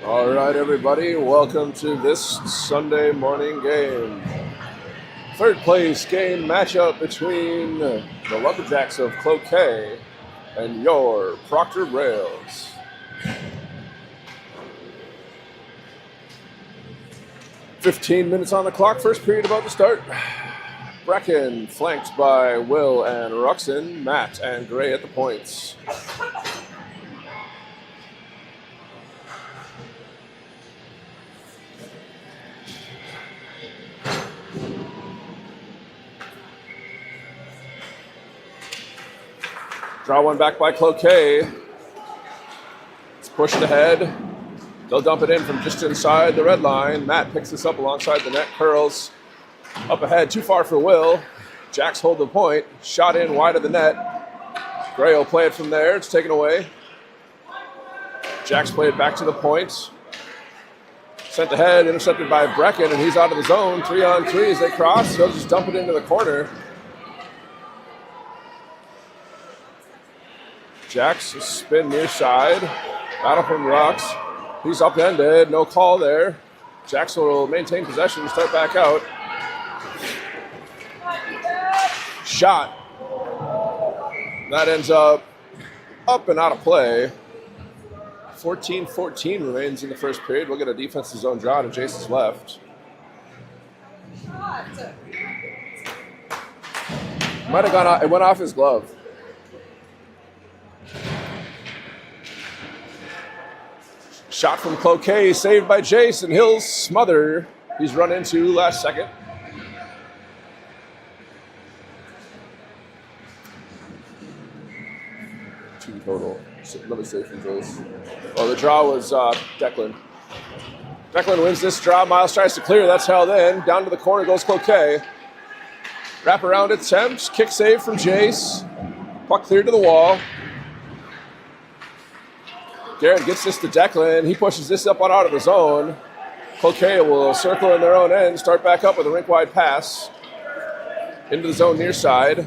All right, everybody, welcome to this Sunday morning game. Third place game matchup between the Lumberjacks of Cloquet and your Proctor Rails. "15 minutes on the clock, first period about to start. Brecken flanked by Will and Ruxin, Matt and Gray at the points. Draw one back by Cloquet. It's pushed ahead. They'll dump it in from just inside the red line. Matt picks this up alongside the net, curls up ahead, too far for Will. Jacks hold the point, shot in wide of the net. Gray will play it from there, it's taken away. Jacks play it back to the point. Sent ahead, intercepted by Brecken, and he's out of the zone. 3-on-3 as they cross. He'll just dump it into the corner. Jacks spin near side. Battle from Rocks. He's upended. No call there. Jacks will maintain possession, start back out. Shot. That ends up and out of play. 14-14 remains in the first period. We'll get a defensive zone draw to Jason's left. Might have gone out. It went off his glove. Shot from Cloquet, saved by Jason. He'll smother. He's run into last second. Two total. Let me see from those. Oh, the draw was Declan. Declan wins this draw. Miles tries to clear. That's held in. Down to the corner goes Cloquet. Wrap around attempts. Kick save from Jace. Puck cleared to the wall. Garrett gets this to Declan. He pushes this up and out of the zone. Cloquet will circle in their own end, start back up with a rink-wide pass. Into the zone near side.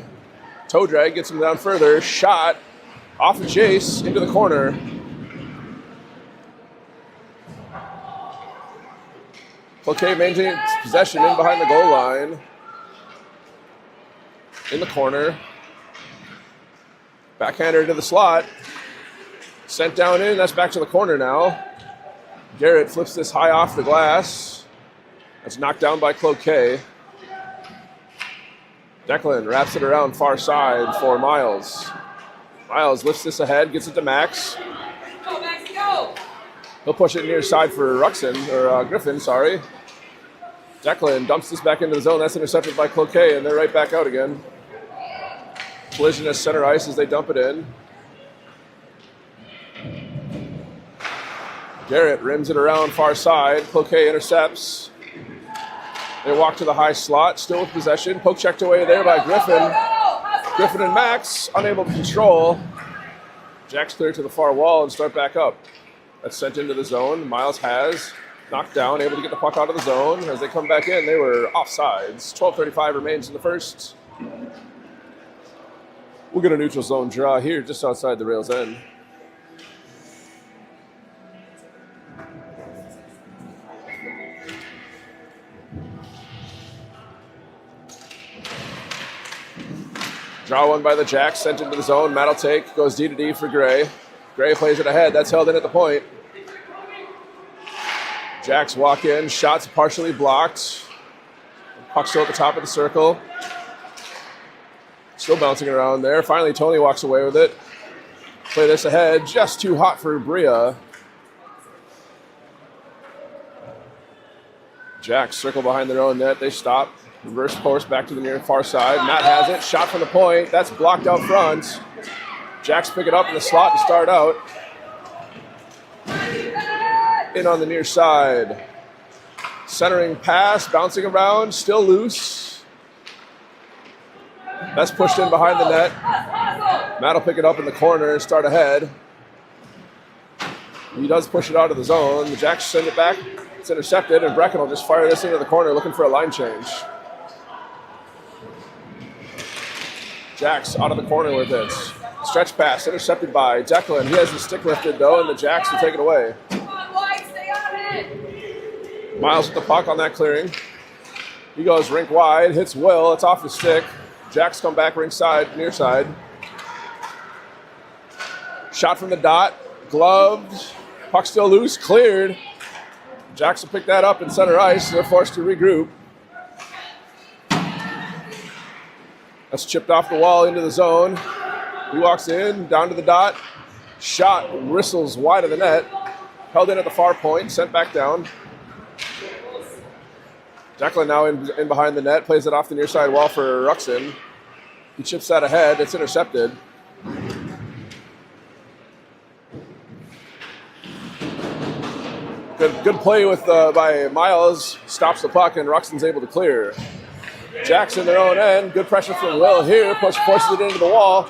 Toe drag gets him down further. Shot off of Jace into the corner. Cloquet maintains possession in behind the goal line. In the corner. Backhander to the slot. Sent down in, that's back to the corner now. Garrett flips this high off the glass. That's knocked down by Cloquet. Declan wraps it around far side for Miles. Miles lifts this ahead, gets it to Max. Go, Max, go! He'll push it near side for Griffin, sorry. Declan dumps this back into the zone. That's intercepted by Cloquet, and they're right back out again. Collision at center ice as they dump it in. Garrett rims it around far side. Cloquet intercepts. They walk to the high slot, still with possession. Poke checked away there by Griffin. Griffin and Max unable to control. Jacks clear to the far wall and start back up. That's sent into the zone. Miles has knocked down, able to get the puck out of the zone. As they come back in, they were offsides. 12:35 remains in the first. We'll get a neutral zone draw here just outside the rail's end. Draw one by the Jacks, sent into the zone. Matt will take, goes D to D for Gray. Gray plays it ahead, that's held in at the point. Jacks walk in, shots partially blocked. Puck still at the top of the circle. Still bouncing around there. Finally, Tony walks away with it. Play this ahead, just too hot for Bria. Jacks circle behind their own net, they stop. Reverse course back to the near far side. Matt has it. Shot from the point. That's blocked out front. Jacks pick it up in the slot and start out. In on the near side. Centering pass. Bouncing around. Still loose. That's pushed in behind the net. Matt will pick it up in the corner and start ahead. He does push it out of the zone. The Jacks send it back. It's intercepted, and Brecken will just fire this into the corner looking for a line change. Jacks out of the corner with it. Stretch pass intercepted by Declan. He has the stick lifted though, and the Jacks will take it away. Come on, White, stay Miles with the puck on that clearing. He goes rink wide, hits Will. It's off the stick. Jacks come back rink side, near side. Shot from the dot, gloved. Puck still loose, cleared. Jacks will pick that up in center ice. They're forced to regroup. That's chipped off the wall into the zone. He walks in, down to the dot. Shot whistles wide of the net. Held in at the far point, sent back down. Declan now in behind the net, plays it off the near side wall for Ruxin. He chips that ahead, it's intercepted. Good play by Miles, stops the puck, and Ruxin's able to clear. Jackson their own end, good pressure from Will here, forces it into the wall.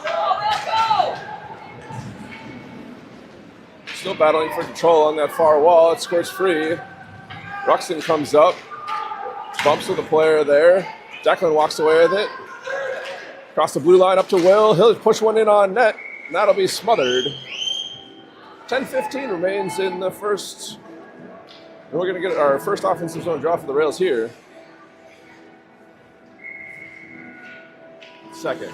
Still battling for control on that far wall, it squirts free. Ruxin comes up, bumps with the player there. Declan walks away with it. Across the blue line up to Will, he'll push one in on net, and that'll be smothered. 10:15 remains in the first. And we're going to get our first offensive zone draw for the Rails here. Second.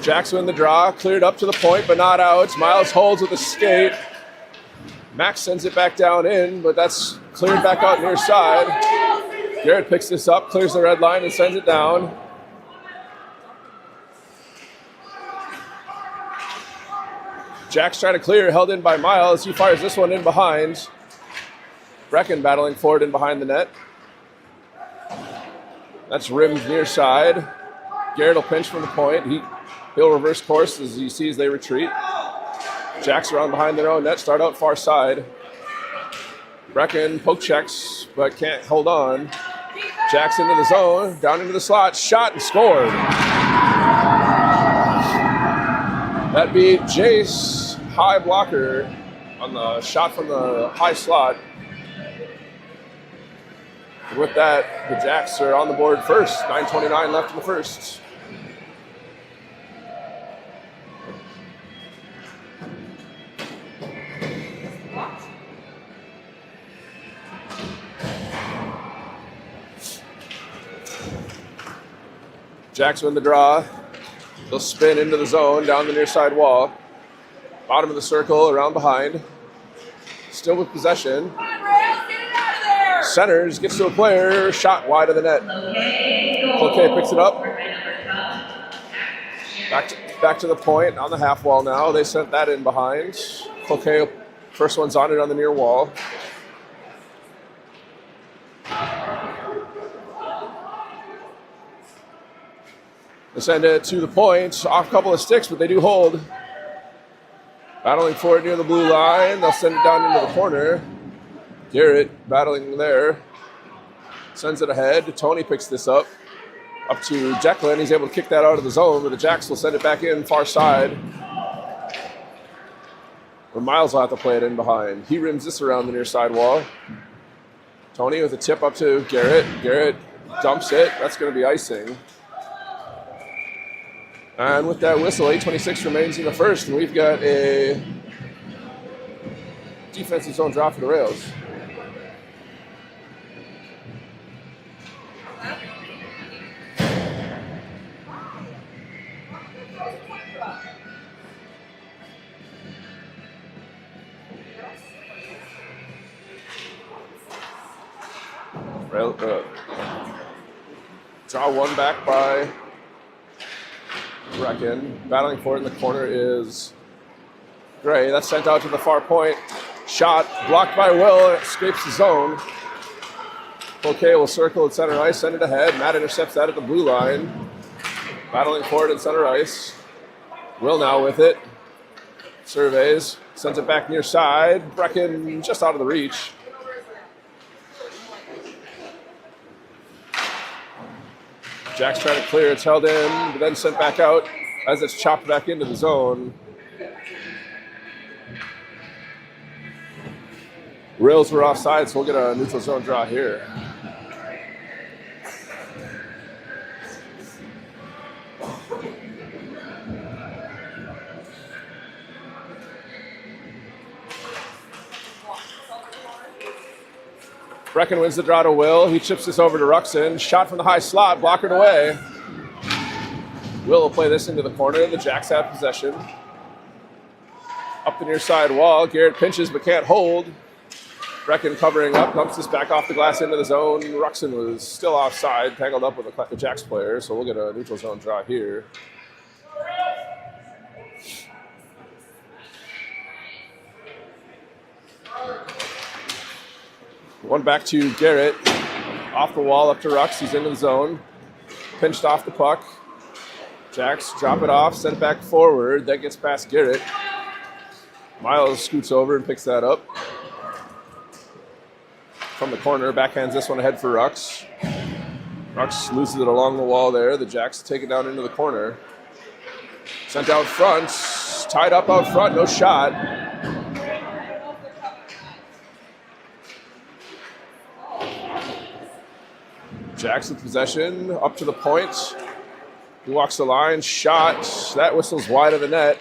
Jackson in the draw, cleared up to the point, but not out. Miles holds with a skate. Max sends it back down in, but that's cleared back out near side. Garrett picks this up, clears the red line, and sends it down. Jack's trying to clear, held in by Miles. He fires this one in behind. Brecken battling forward in behind the net. That's rimmed near side. Garrett will pinch from the point. He'll reverse course as he sees they retreat. Jack's around behind their own net, start out far side. Brecken poke checks, but can't hold on. Jack's into the zone, down into the slot, shot and scored. That beat Jace, high blocker on the shot from the high slot. And with that, the Jacks are on the board first. 9:29 left in the first. Jacks win the draw. They'll spin into the zone, down the near side wall. Bottom of the circle, around behind. Still with possession. Centers, gets to a player, shot wide of the net. Cloquet picks it up. Back to the point, on the half wall now. They sent that in behind. Cloquet, first one's on it on the near wall. They send it to the point, off a couple of sticks, but they do hold. Battling for it near the blue line. They'll send it down into the corner. Garrett battling there. Sends it ahead. Tony picks this up to Declan. He's able to kick that out of the zone, but the Jacks will send it back in far side. But Miles will have to play it in behind. He rims this around the near side wall. Tony with a tip up to Garrett. Garrett dumps it. That's going to be icing. And with that whistle, 8:26 remains in the first, and we've got a defensive zone draw for the Rails. Draw one back by Brecken. Battling for it in the corner is Gray. That's sent out to the far point. Shot blocked by Will. It scrapes the zone. Cloquet will circle at center ice, send it ahead. Matt intercepts that at the blue line. Battling for it at center ice. Will now with it. Surveys. Sends it back near side. Brecken just out of the reach. Jack's trying to clear. It's held in, but then sent back out as it's chopped back into the zone. Rails were offside, so we'll get a neutral zone draw here. Brecken wins the draw to Will. He chips this over to Ruxin. Shot from the high slot, blockered away. Will play this into the corner. The Jacks have possession. Up the near side wall. Garrett pinches but can't hold. Brecken covering up, dumps this back off the glass into the zone. Ruxin was still offside, tangled up with the Jacks player, so we'll get a neutral zone draw here. One back to Garrett. Off the wall up to Rux. He's into the zone. Pinched off the puck. Jacks drop it off, send it back forward. That gets past Garrett. Miles scoots over and picks that up. From the corner, backhands this one ahead for Rux. Rux loses it along the wall there. The Jacks take it down into the corner. Sent out front. Tied up out front, no shot. Jacks with possession, up to the point. He walks the line, shot. That whistle's wide of the net.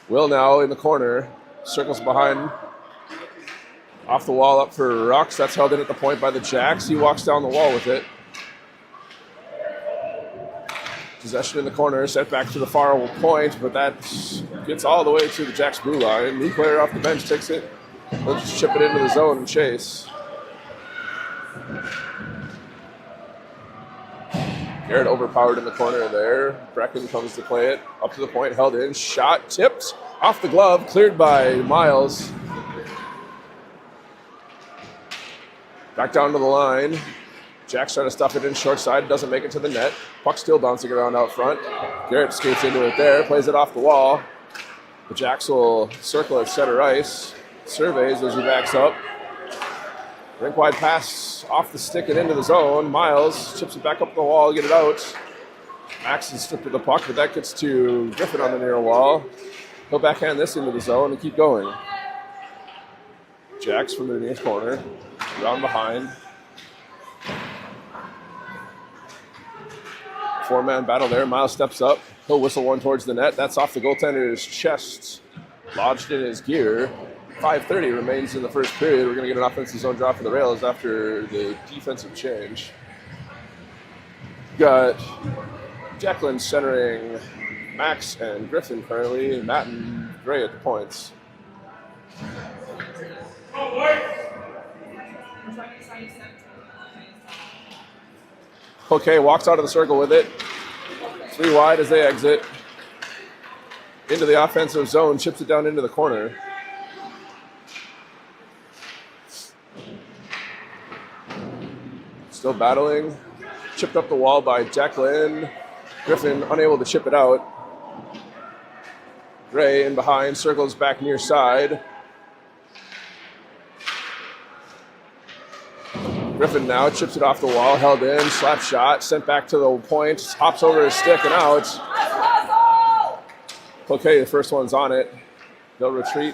Will now in the corner, circles behind. Off the wall up for Rux. That's held in at the point by the Jacks. He walks down the wall with it. Possession in the corner, set back to the far point, but that gets all the way to the Jacks blue line. New player off the bench takes it. They'll just chip it into the zone and chase. Garrett overpowered in the corner there. Brecken comes to play it. Up to the point, held in. Shot, tipped. Off the glove, cleared by Miles. Back down to the line. Jack's trying to stuff it in short side. Doesn't make it to the net. Puck still bouncing around out front. Garrett skates into it there. Plays it off the wall. The Jacks will circle at center ice. Surveys as he backs up. Rink-wide pass off the stick and into the zone. Miles chips it back up the wall, get it out. Max is stripped of the puck, but that gets to Griffin on the near wall. He'll backhand this into the zone and keep going. Jacks from the near corner, round behind. Four-man battle there. Miles steps up. He'll whistle one towards the net. That's off the goaltender's chest, lodged in his gear. 5:30 remains in the first period. We're going to get an offensive zone drop for the Rails after the defensive change. Got Declan centering Max and Griffin currently. Matt and Gray at the points. Cloquet walks out of the circle with it. 3 wide as they exit. Into the offensive zone, chips it down into the corner. Still battling. Chipped up the wall by Declan. Griffin unable to chip it out. Gray in behind, circles back near side. Griffin now chips it off the wall, held in, slap shot, sent back to the point, hops over his stick and out. Cloquet, the first one's on it. They'll retreat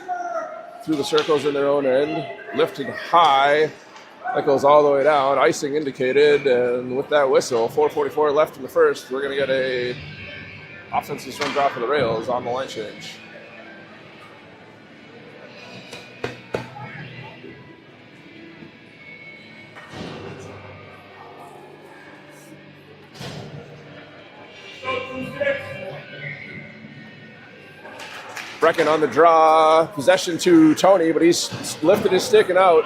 through the circles in their own end, lifted high. That goes all the way down. Icing indicated, and with that whistle, 4:44 left in the first, we're going to get a offensive swing drop for the Rails on the line change. Brecken on the draw, possession to Tony, but he's lifted his stick and out.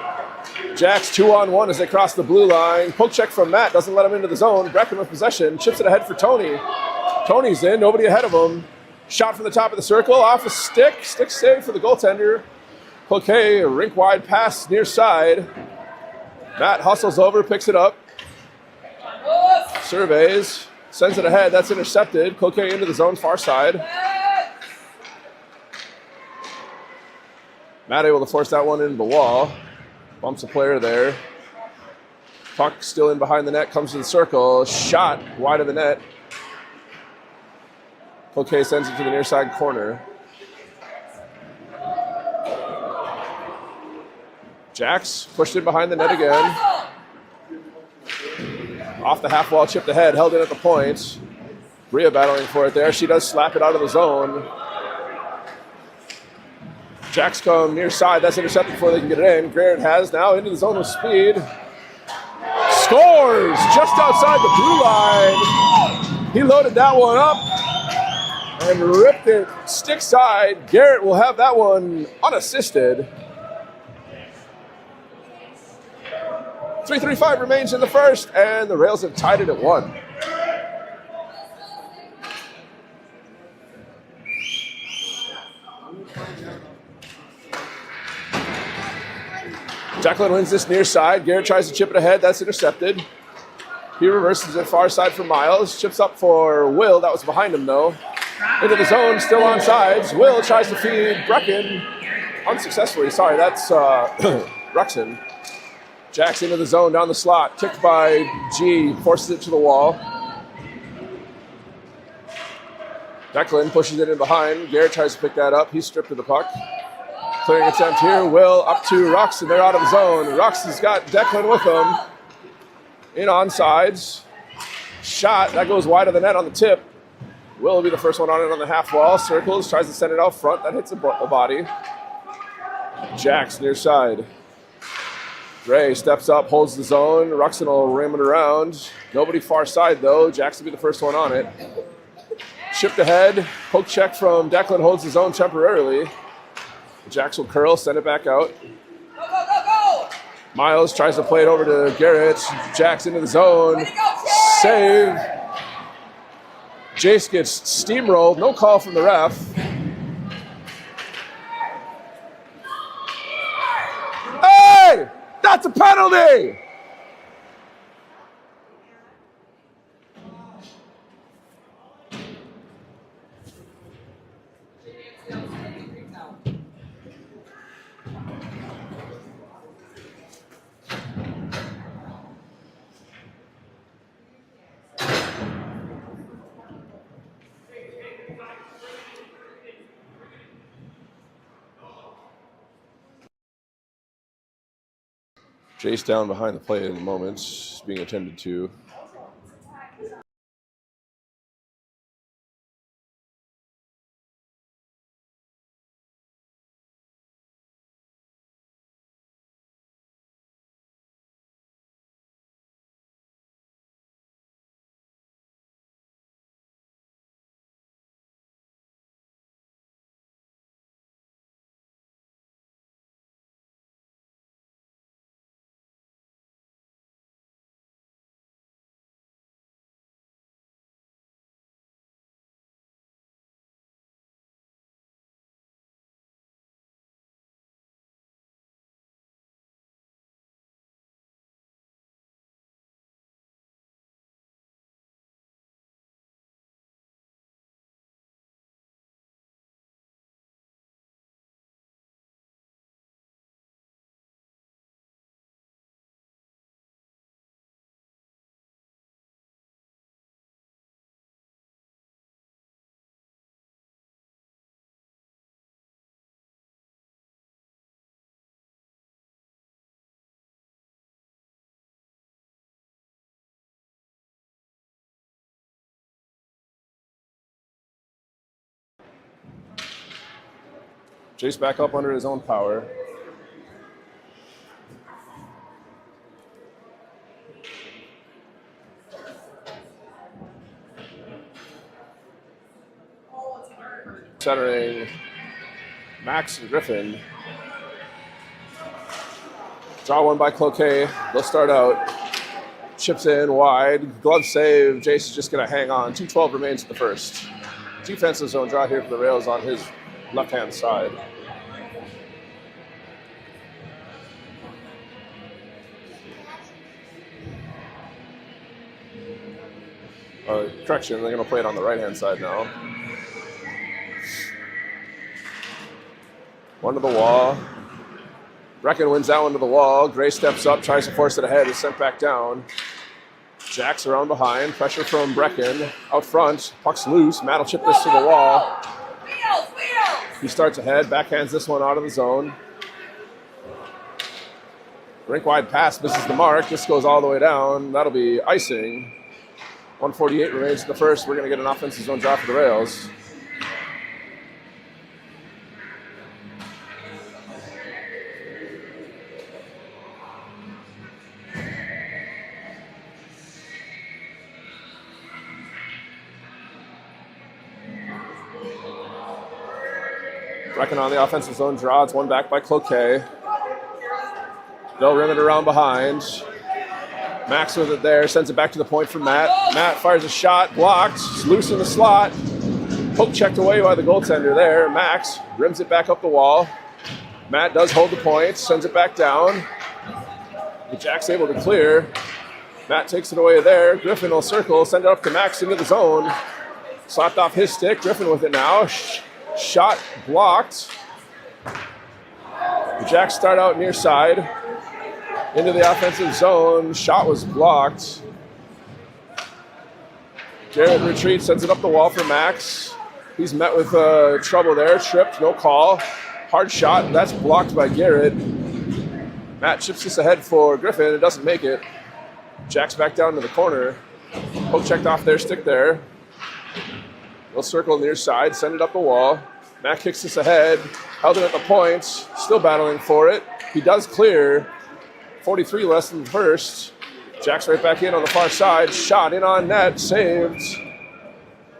Jacks 2-on-1 as they cross the blue line. Poke check from Matt, doesn't let him into the zone. Brecken with possession, chips it ahead for Tony. Tony's in, nobody ahead of him. Shot from the top of the circle, off a stick. Stick save for the goaltender. Cloquet, rink-wide pass near side. Matt hustles over, picks it up. Surveys, sends it ahead, that's intercepted. Cloquet into the zone, far side. Matt able to force that one into the wall. Bumps a player there. Puck still in behind the net, comes to the circle. Shot wide of the net. Cloquet sends it to the near side corner. Jacks pushed in behind the net again. Off the half wall, chipped ahead, held in at the point. Bria battling for it there. She does slap it out of the zone. Jacks come near side. That's intercepted before they can get it in. Garrett has now into the zone with speed. Scores just outside the blue line. He loaded that one up and ripped it stick side. Garrett will have that one unassisted. 3:35 remains in the first, and the Rails have tied it at 1. Declan wins this near side. Garrett tries to chip it ahead. That's intercepted. He reverses it far side for Miles. Chips up for Will. That was behind him, though. Into the zone, still on sides. Will tries to feed Brecken unsuccessfully. Sorry, that's Ruxin. Jacks into the zone, down the slot. Kicked by G. Forces it to the wall. Declan pushes it in behind. Garrett tries to pick that up. He's stripped of the puck. Clearing attempt here. Will up to Rux, and they're out of zone. Rux has got Declan with him. In onside. Shot. That goes wide of the net on the tip. Will be the first one on it on the half wall. Circles. Tries to send it out front. That hits a body. Jacks near side. Gray steps up, holds the zone. Ruxin will ram it around. Nobody far side, though. Jacks will be the first one on it. Shipped ahead. Poke check from Declan holds the zone temporarily. Jacks will curl, send it back out. Go, go, go, go! Miles tries to play it over to Garrett. Jacks into the zone. Way to go, Save. Jace gets steamrolled. No call from the ref. Hey! That's a penalty! Jace down behind the plate in the moment, being attended to. Jace back up under his own power. Centering Max and Griffin. Draw one by Cloquet. They'll start out. Chips in wide. Glove save. Jace is just going to hang on. 2:12 remains in the first. Defensive zone draw here for the Rails on his left-hand side. Correction, they're going to play it on the right-hand side now. One to the wall. Brecken wins that one to the wall. Gray steps up, tries to force it ahead, is sent back down. Jacks around behind. Pressure from Brecken. Out front, puck's loose. Matt will chip this to the wall. Wheels, wheels! He starts ahead, backhands this one out of the zone. Rink-wide pass misses the mark. This goes all the way down. That'll be icing. 1:48 remains in the first. We're going to get an offensive zone draw for the Rails. Brecken on the offensive zone draw. It's one back by Cloquet. They'll rim it around behind. Max with it there, sends it back to the point for Matt. Matt fires a shot, blocked, it's loose in the slot. Poke checked away by the goaltender there. Max rims it back up the wall. Matt does hold the point, sends it back down. Jack's able to clear. Matt takes it away there. Griffin will circle, send it up to Max into the zone. Slapped off his stick. Griffin with it now. Shot blocked. The Jacks start out near side. Into the offensive zone. Shot was blocked. Garrett retreats, sends it up the wall for Max. He's met with trouble there. Tripped, no call. Hard shot. That's blocked by Garrett. Matt chips this ahead for Griffin. It doesn't make it. Jack's back down to the corner. Poke checked off their stick there. They'll circle near side, send it up the wall. Matt kicks this ahead. Held it at the point. Still battling for it. He does clear. 43 less than the first. Jack's right back in on the far side. Shot in on net. Saved.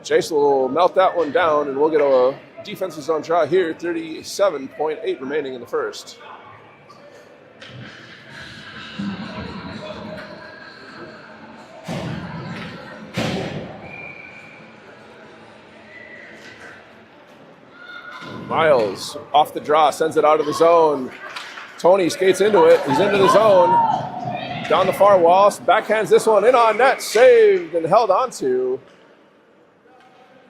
Jace will melt that one down, and we'll get a defensive zone draw here. 37.8 remaining in the first. Miles off the draw, sends it out of the zone. Tony skates into it. He's into the zone. Down the far wall. Backhands this one in on net. Saved and held onto.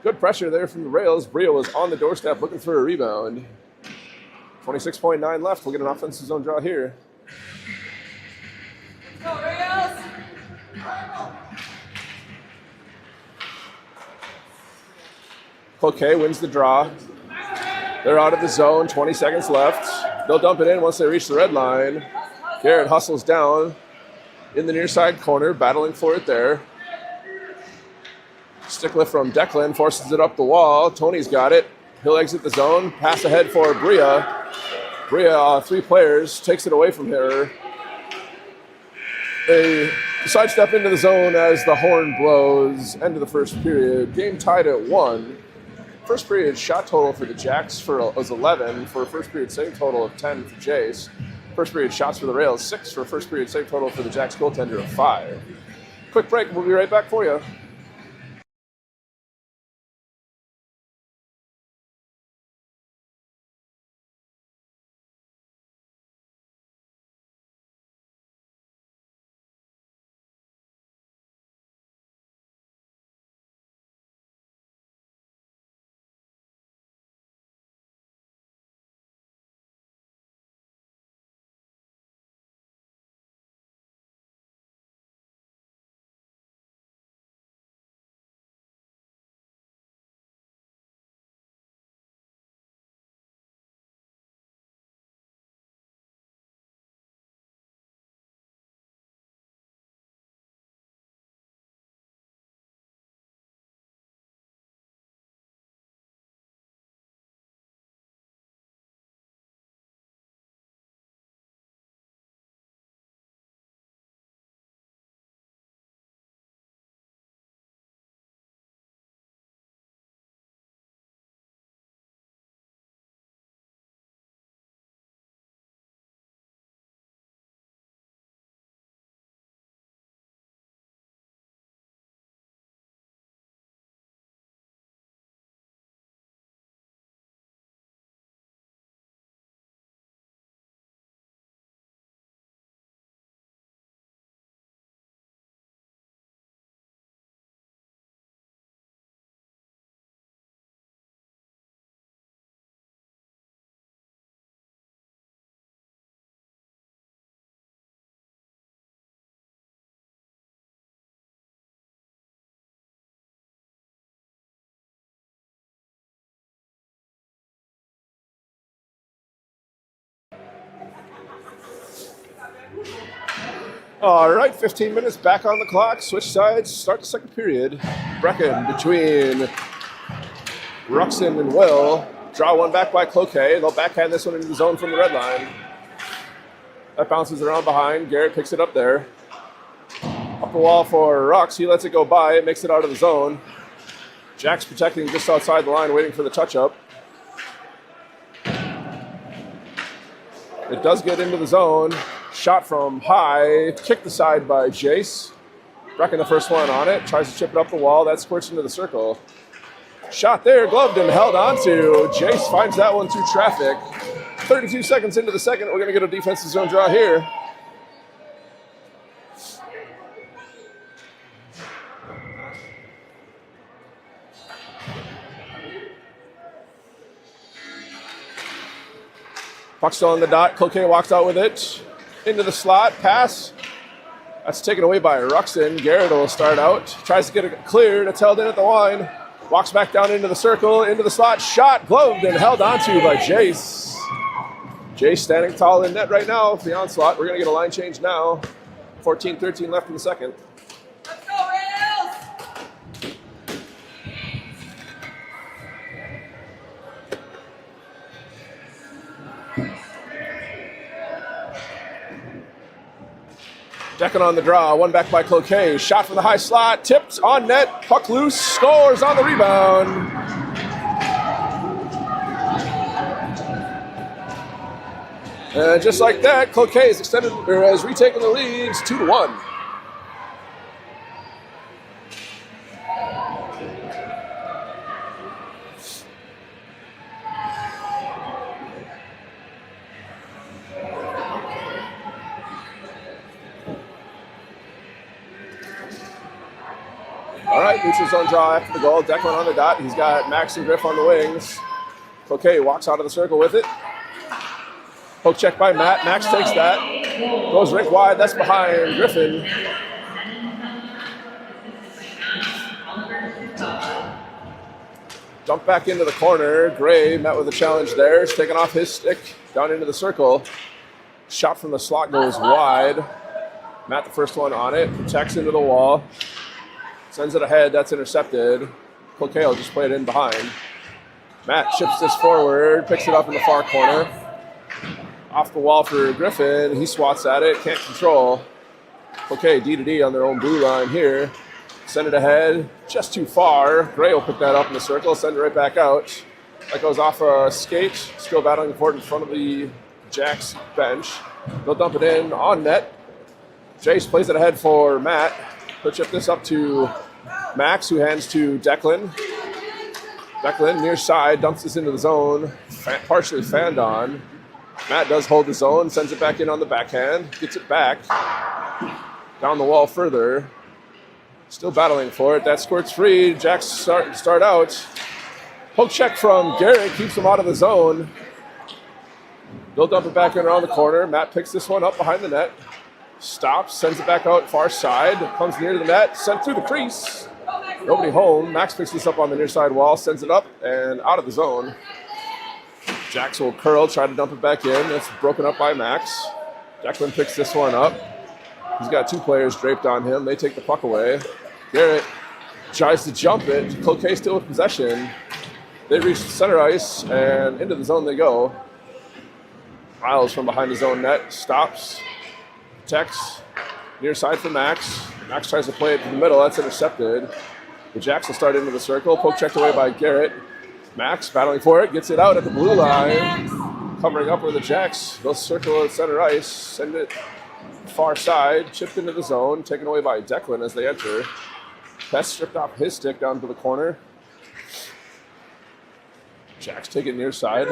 Good pressure there from the Rails. Bria was on the doorstep looking for a rebound. 26.9 left. We'll get an offensive zone draw here. Go, Rails! Cloquet wins the draw. They're out of the zone. 20 seconds left. They'll dump it in once they reach the red line. Garrett hustles down in the near side corner, battling for it there. Stick lift from Declan, forces it up the wall. Tony's got it. He'll exit the zone. Pass ahead for Bria. Bria, three players, takes it away from her. They sidestep into the zone as the horn blows. End of the first period. Game tied at 1. First period shot total for the Jacks was 11 for a first period save total of 10 for Jace. First period shots for the Rails, 6 for a first period save total for the Jacks goaltender of 5. Quick break, we'll be right back for you. All right, 15 minutes back on the clock. Switch sides, start the second period. Brecken between Ruxin and Will. Draw one back by Cloquet. They'll backhand this one into the zone from the red line. That bounces around behind. Garrett picks it up there. Up the wall for Rux. He lets it go by. It makes it out of the zone. Jack's protecting just outside the line, waiting for the touch-up. It does get into the zone. Shot from high. Kicked aside by Jace. Brecken the first one on it. Tries to chip it up the wall. That squirts into the circle. Shot there. Gloved and held onto. Jace finds that one through traffic. 32 seconds into the second. We're going to get a defensive zone draw here. Puck still on the dot. Cloquet walks out with it. Into the slot. Pass. That's taken away by Ruxin. Garrett will start out. Tries to get it cleared. It's held in at the line. Walks back down into the circle. Into the slot. Shot. Gloved and held onto by Jace. Jace standing tall in net right now for the onslaught. We're going to get a line change now. 14-13 left in the second. Let's go, Rails! Declan on the draw, one back by Cloquet. Shot from the high slot, tipped on net, puck loose, scores on the rebound. And just like that, Cloquet has retaken the lead. It's 2-1. All right, neutral zone draw after the goal. Declan on the dot. He's got Max and Griff on the wings. Cloquet walks out of the circle with it. Poke check by Matt. Max takes that. Goes rink wide. That's behind Griffin. Dump back into the corner. Gray met with a challenge there. He's taken off his stick down into the circle. Shot from the slot goes wide. Matt the first one on it. Protects into the wall. Sends it ahead. That's intercepted. Cloquet will just play it in behind. Matt chips this forward. Picks it up in the far corner. Off the wall for Griffin. He swats at it. Can't control. Cloquet D-to-D on their own blue line here. Send it ahead. Just too far. Gray will pick that up in the circle. Send it right back out. That goes off a skate. Still battling for it in front of the Jacks bench. They'll dump it in on net. Jace plays it ahead for Matt. He'll chip this up to Max, who hands to Declan. Declan, near side, dumps this into the zone. Partially fanned on. Matt does hold the zone, sends it back in on the backhand. Gets it back. Down the wall further. Still battling for it. That squirts free. Jacks start out. Poke check from Garrett. Keeps him out of the zone. They'll dump it back in around the corner. Matt picks this one up behind the net. Stops, sends it back out far side, comes near to the net, sent through the crease. Nobody home. Max picks this up on the near side wall, sends it up and out of the zone. Jax will curl, try to dump it back in. That's broken up by Max. Declan picks this one up. He's got two players draped on him. They take the puck away. Garrett tries to jump it. Cloquet still with possession. They reach the center ice and into the zone they go. Miles from behind the zone net stops. Protects. Near side for Max. Max tries to play it to the middle. That's intercepted. The Jacks will start into the circle. Poke checked away by Garrett. Max battling for it. Gets it out at the blue line. Covering up where the Jacks. They'll circle at center ice. Send it far side. Chipped into the zone. Taken away by Declan as they enter. Pest stripped off his stick down to the corner. Jacks take it near side.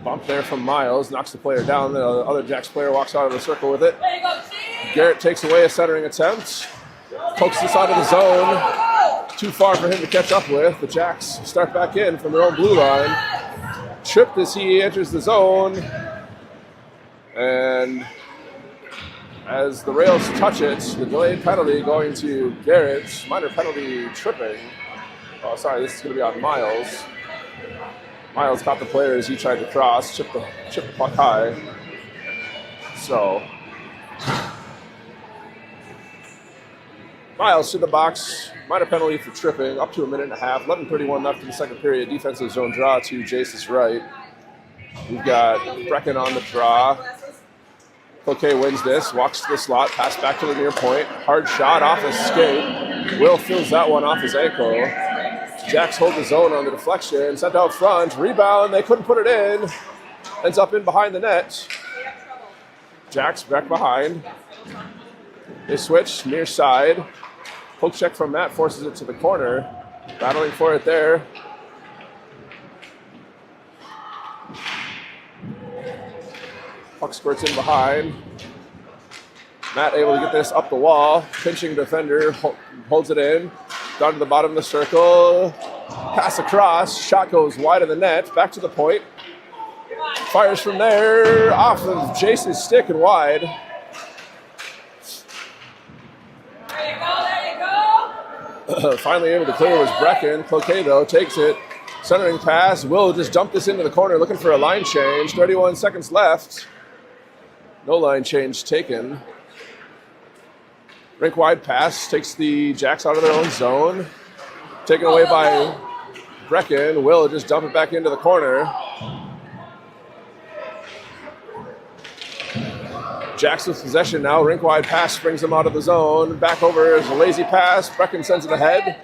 Bump there from Miles, knocks the player down. The other Jacks player walks out of the circle with it. Garrett takes away a centering attempt. Pokes this out of the zone. Too far for him to catch up with. The Jacks start back in from their own blue line. Tripped as he enters the zone. And as the Rails touch it, the delayed penalty going to Garrett. Minor penalty tripping. Oh, sorry, this is going to be on Miles. Miles caught the player as he tried to cross, chipped the puck high. So, Miles to the box, minor penalty for tripping, up to a minute and a half. 11:31 left in the second period. Defensive zone draw to Jace's right. We've got Brecken on the draw. Cloquet wins this, walks to the slot, pass back to the near point. Hard shot off his skate. Will fills that one off his ankle. Jacks hold the zone on the deflection, sent out front, rebound, they couldn't put it in. ends up in behind the net. Jacks back behind. They switch near side. Poke check from Matt forces it to the corner. Battling for it there. Puck squirts in behind. Matt able to get this up the wall. Pinching defender, holds it in. Down to the bottom of the circle. Pass across. Shot goes wide of the net. Back to the point. Fires from there. Off of Jason's stick and wide. There you go. Finally able to clear was Brecken. Cloquet, though, takes it. Centering pass. Will just dump this into the corner, looking for a line change. 31 seconds left. No line change taken. Rink wide pass takes the Jacks out of their own zone. Taken away by Brecken. Will just dump it back into the corner. Jacks with possession now. Rink wide pass brings them out of the zone. Back over is a lazy pass. Brecken sends it ahead.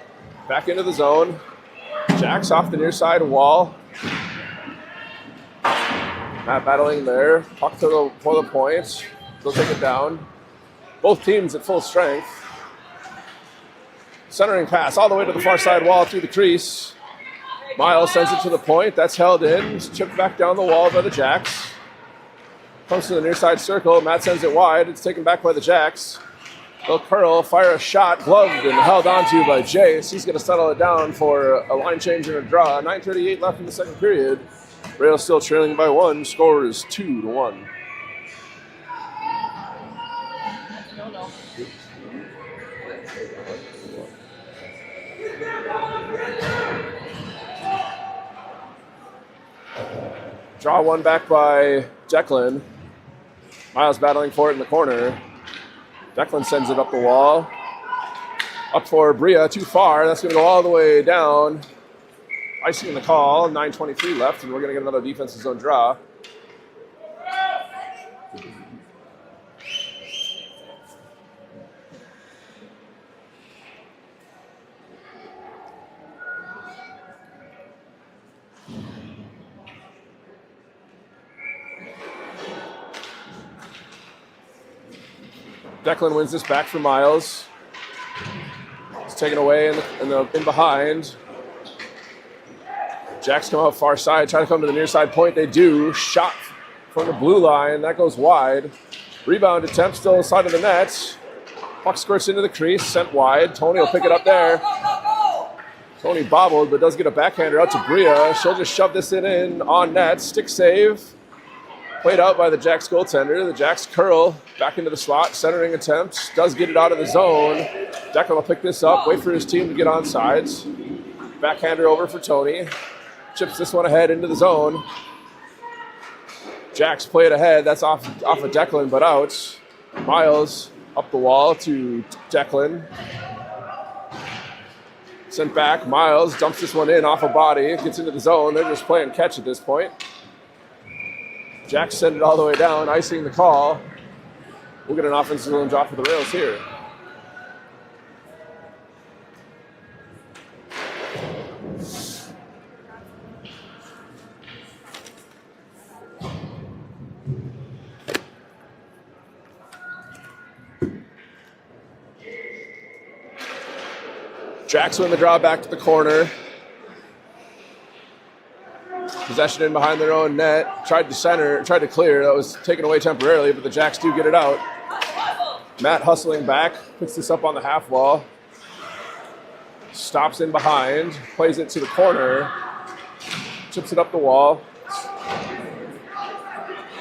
Back into the zone. Jacks off the near side wall. Matt battling there. Puck for the point. They'll take it down. Both teams at full strength. Centering pass all the way to the far side wall through the crease. Miles sends it to the point. That's held in. It's chipped back down the wall by the Jacks. Comes to the near side circle. Matt sends it wide. It's taken back by the Jacks. They'll curl, fire a shot, gloved and held onto by Jace. He's going to settle it down for a line change and a draw. 9:38 left in the second period. Rails still trailing by 1. Score is 2-1. Draw one back by Declan. Miles battling for it in the corner. Declan sends it up the wall. Up for Bria, too far. That's going to go all the way down. Icing in the call, 9:23 left, and we're going to get another defensive zone draw. Declan wins this back for Miles. It's taken away in behind. Jacks come out far side, try to come to the near side point. They do. Shot from the blue line. That goes wide. Rebound attempt still inside of the net. Puck squirts into the crease, sent wide. Tony will pick it up there. Tony bobbled, but does get a backhander out to Bria. She'll just shove this in on net. Stick save. Played out by the Jacks goaltender. The Jacks curl back into the slot. Centering attempt. Does get it out of the zone. Declan will pick this up. Wait for his team to get on sides. Backhander over for Tony. Chips this one ahead into the zone. Jacks play it ahead. That's off of Declan, but out. Miles up the wall to Declan. Sent back. Miles dumps this one in off a body. Gets into the zone. They're just playing catch at this point. Jacks send it all the way down, icing the call. We'll get an offensive zone drop for the Rails here. Jacks win the draw back to the corner. Possession in behind their own net. Tried to clear. That was taken away temporarily, but the Jacks do get it out. Matt hustling back. Picks this up on the half wall. Stops in behind. Plays it to the corner. Chips it up the wall.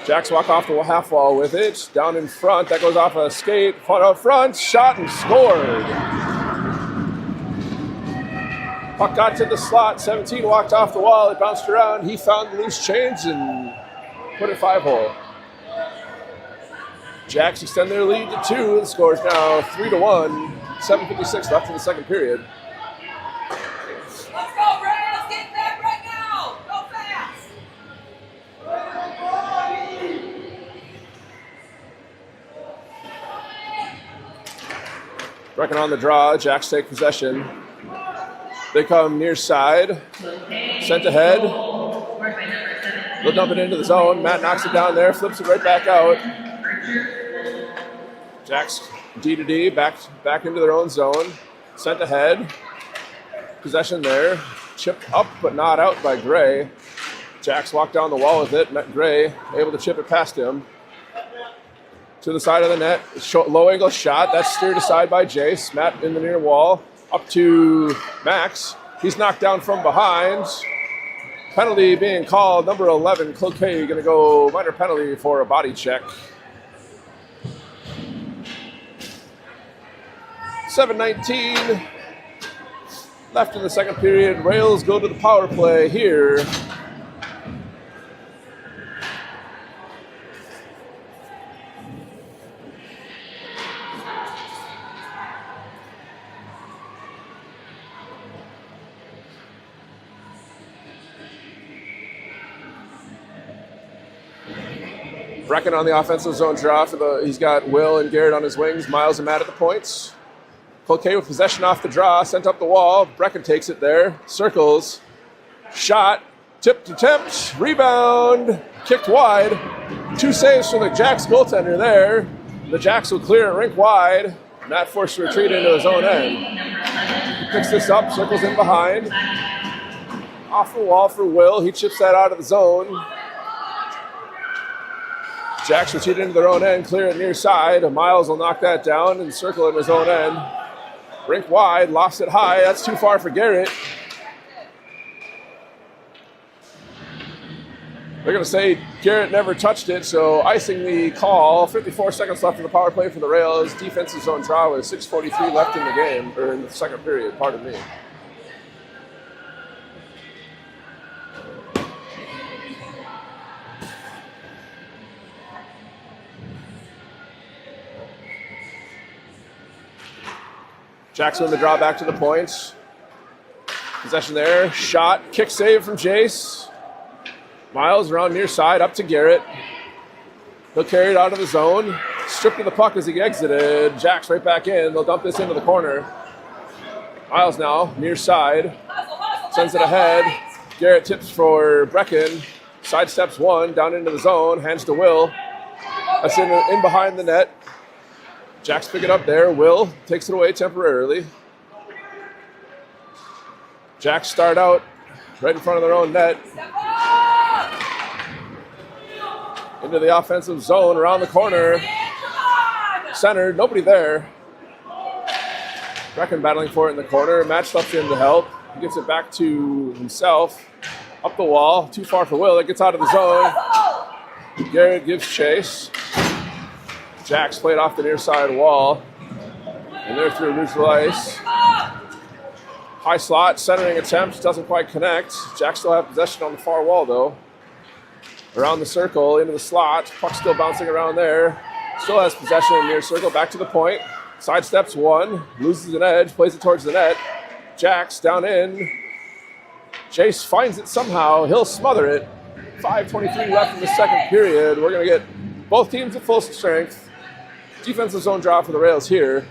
Jacks walk off the half wall with it. Down in front. That goes off a skate. Out front. Shot and scored. Puck got to the slot. 17 walked off the wall. It bounced around. He found the loose change and put it 5-hole. Jacks extend their lead to 2. The score is now 3-1. 7:56 left in the second period. Let's go, Rails. Get back right now. Go fast. Brecken on the draw. Jacks take possession. They come near side. Sent ahead. They'll dump it into the zone. Matt knocks it down there, flips it right back out. Jacks D to D, back into their own zone. Sent ahead. Possession there. Chipped up but not out by Gray. Jacks walked down the wall with it. Met Gray, able to chip it past him. To the side of the net. Low angle shot. That's steered aside by Jace. Matt in the near wall. Up to Max. He's knocked down from behind. Penalty being called. Number 11, Cloquet, going to go minor penalty for a body check. 7:19 left in the second period. Rails go to the power play here. Brecken on the offensive zone draw. He's got Will and Garrett on his wings. Miles and Matt at the points. Cloquet with possession off the draw. Sent up the wall. Brecken takes it there. Circles. Shot. Tipped attempt. Rebound. Kicked wide. 2 saves from the Jacks goaltender there. The Jacks will clear it rink wide. Matt forced to retreat into his own end. He picks this up. Circles in behind. Off the wall for Will. He chips that out of the zone. Jacks retreat into their own end, clear it near side. Miles will knock that down and circle in his own end. Rink wide, lofts it high. That's too far for Garrett. They're going to say Garrett never touched it, so icing the call. 54 seconds left in the power play for the Rails. Defensive zone draw with 6:43 left in the game, or in the second period, pardon me. Jackson the draw back to the points. Possession there. Shot. Kick save from Jace. Miles around near side. Up to Garrett. He'll carry it out of the zone. Stripped of the puck as he exited. Jacks right back in. They'll dump this into the corner. Miles now. Near side. Sends it ahead. Garrett tips for Brecken. Sidesteps one. Down into the zone. Hands to Will. That's in behind the net. Jacks pick it up there. Will takes it away temporarily. Jacks start out right in front of their own net. Into the offensive zone around the corner. Centered, nobody there. Brecken battling for it in the corner. Matt steps in to help. He gets it back to himself. Up the wall, too far for Will. It gets out of the zone. Garrett gives chase. Jacks played off the near side wall. And they're through neutral ice. High slot, centering attempt, doesn't quite connect. Jacks still have possession on the far wall though. Around the circle, into the slot. Puck still bouncing around there. Still has possession in near circle, back to the point. Sidesteps one, loses an edge, plays it towards the net. Jacks down in. Jace finds it somehow. He'll smother it. 5:23 left in the second period. We're going to get both teams at full strength. Defensive zone draw for the Rails here.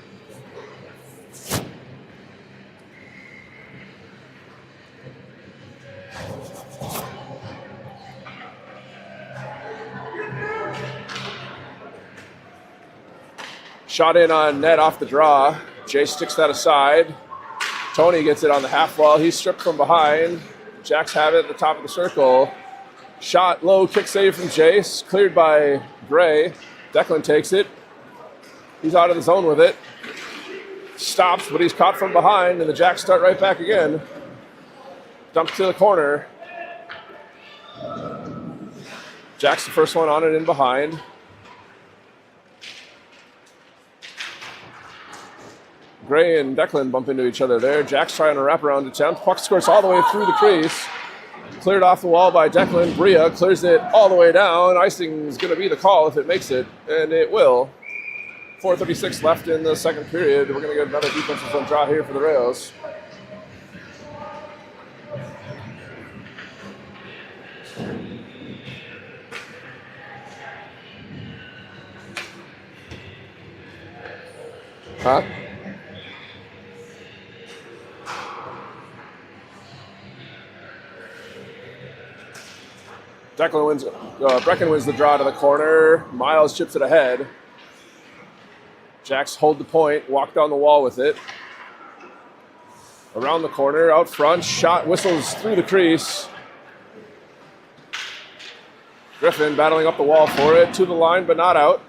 Shot in on net off the draw. Jay sticks that aside. Tony gets it on the half wall. He's stripped from behind. Jacks have it at the top of the circle. Shot low, kick save from Jace. Cleared by Gray. Declan takes it. He's out of the zone with it. Stops, but he's caught from behind, and the Jacks start right back again. Dumped to the corner. Jacks the first one on it in behind. Gray and Declan bump into each other there. Jacks trying to wrap around attempt. Puck squirts all the way through the crease. Cleared off the wall by Declan. Bria clears it all the way down. Icing is going to be the call if it makes it, and it will. 4:36 left in the second period. We're going to get another defensive zone draw here for the Rails. Huh? Brecken wins the draw to the corner. Miles chips it ahead. Jacks hold the point, walk down the wall with it. Around the corner, out front, shot whistles through the crease. Griffin battling up the wall for it, to the line but not out.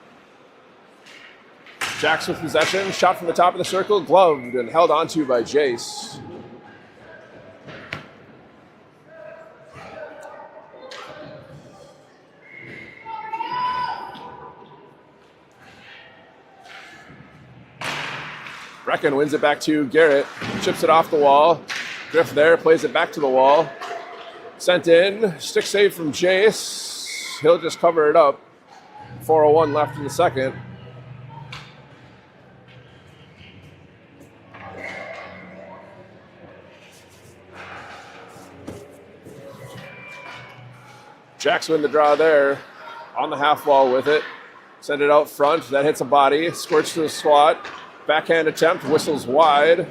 Jacks with possession, shot from the top of the circle, gloved and held onto by Jace. Brecken wins it back to Garrett, chips it off the wall. Griff there, plays it back to the wall. Sent in, stick save from Jace. He'll just cover it up. 4:01 left in the second. Jacks win the draw there. On the half wall with it. Send it out front. That hits a body. Squirts to the squat. Backhand attempt. Whistles wide.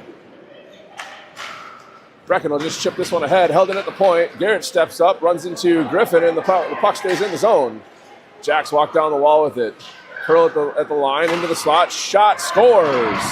Brecken will just chip this one ahead. Held in at the point. Garrett steps up. Runs into Griffin. And the puck stays in the zone. Jacks walk down the wall with it. Curl at the line. Into the slot. Shot. Scores.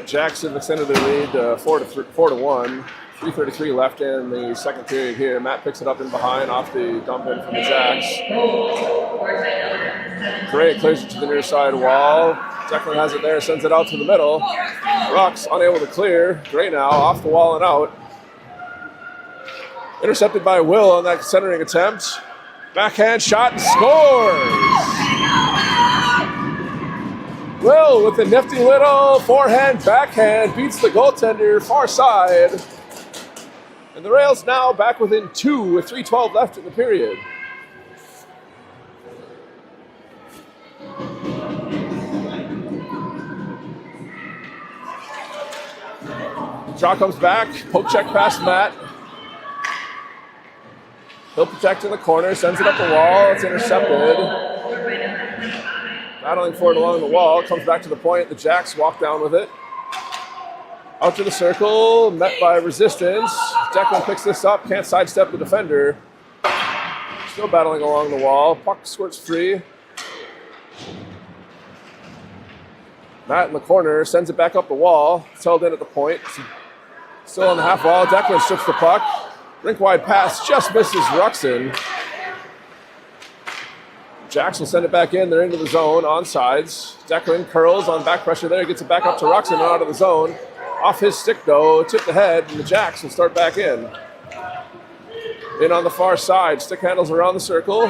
Jacks have extended their lead 4-1. 3:33 left in the second period here. Matt picks it up in behind off the dump in from the Jacks. Gray clears it to the near side wall. Declan has it there, sends it out to the middle. Ruck's unable to clear. Gray now off the wall and out. Intercepted by Will on that centering attempt. Backhand shot and scores! Will with a nifty little forehand backhand beats the goaltender far side. And the Rails now back within 2 with 3:12 left in the period. Draw comes back, poke check past Matt. He'll protect in the corner, sends it up the wall, it's intercepted. Battling for it along the wall, comes back to the point. The Jacks walk down with it. Out to the circle, met by resistance. Declan picks this up, can't sidestep the defender. Still battling along the wall. Puck squirts free. Matt in the corner, sends it back up the wall. It's held in at the point. Still on the half wall. Declan strips the puck. Rink wide pass, just misses Ruxin. Jacks will send it back in. They're into the zone on sides. Declan curls on back pressure there. Gets it back up to Ruxin and out of the zone. Off his stick, though. Tipped ahead, and the Jacks will start back in. In on the far side. Stick handles around the circle.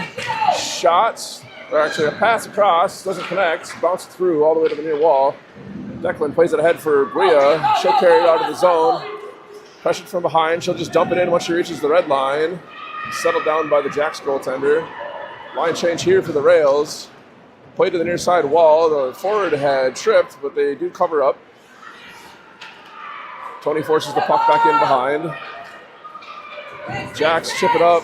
Shots. Or actually, a pass across. Doesn't connect. Bounced through all the way to the near wall. Declan plays it ahead for Bria. She'll carry it out of the zone. Pressured from behind. She'll just dump it in once she reaches the red line. Settled down by the Jacks goaltender. Line change here for the Rails. Play to the near side wall. The forward had tripped, but they do cover up. Tony forces the puck back in behind. Jacks chip it up.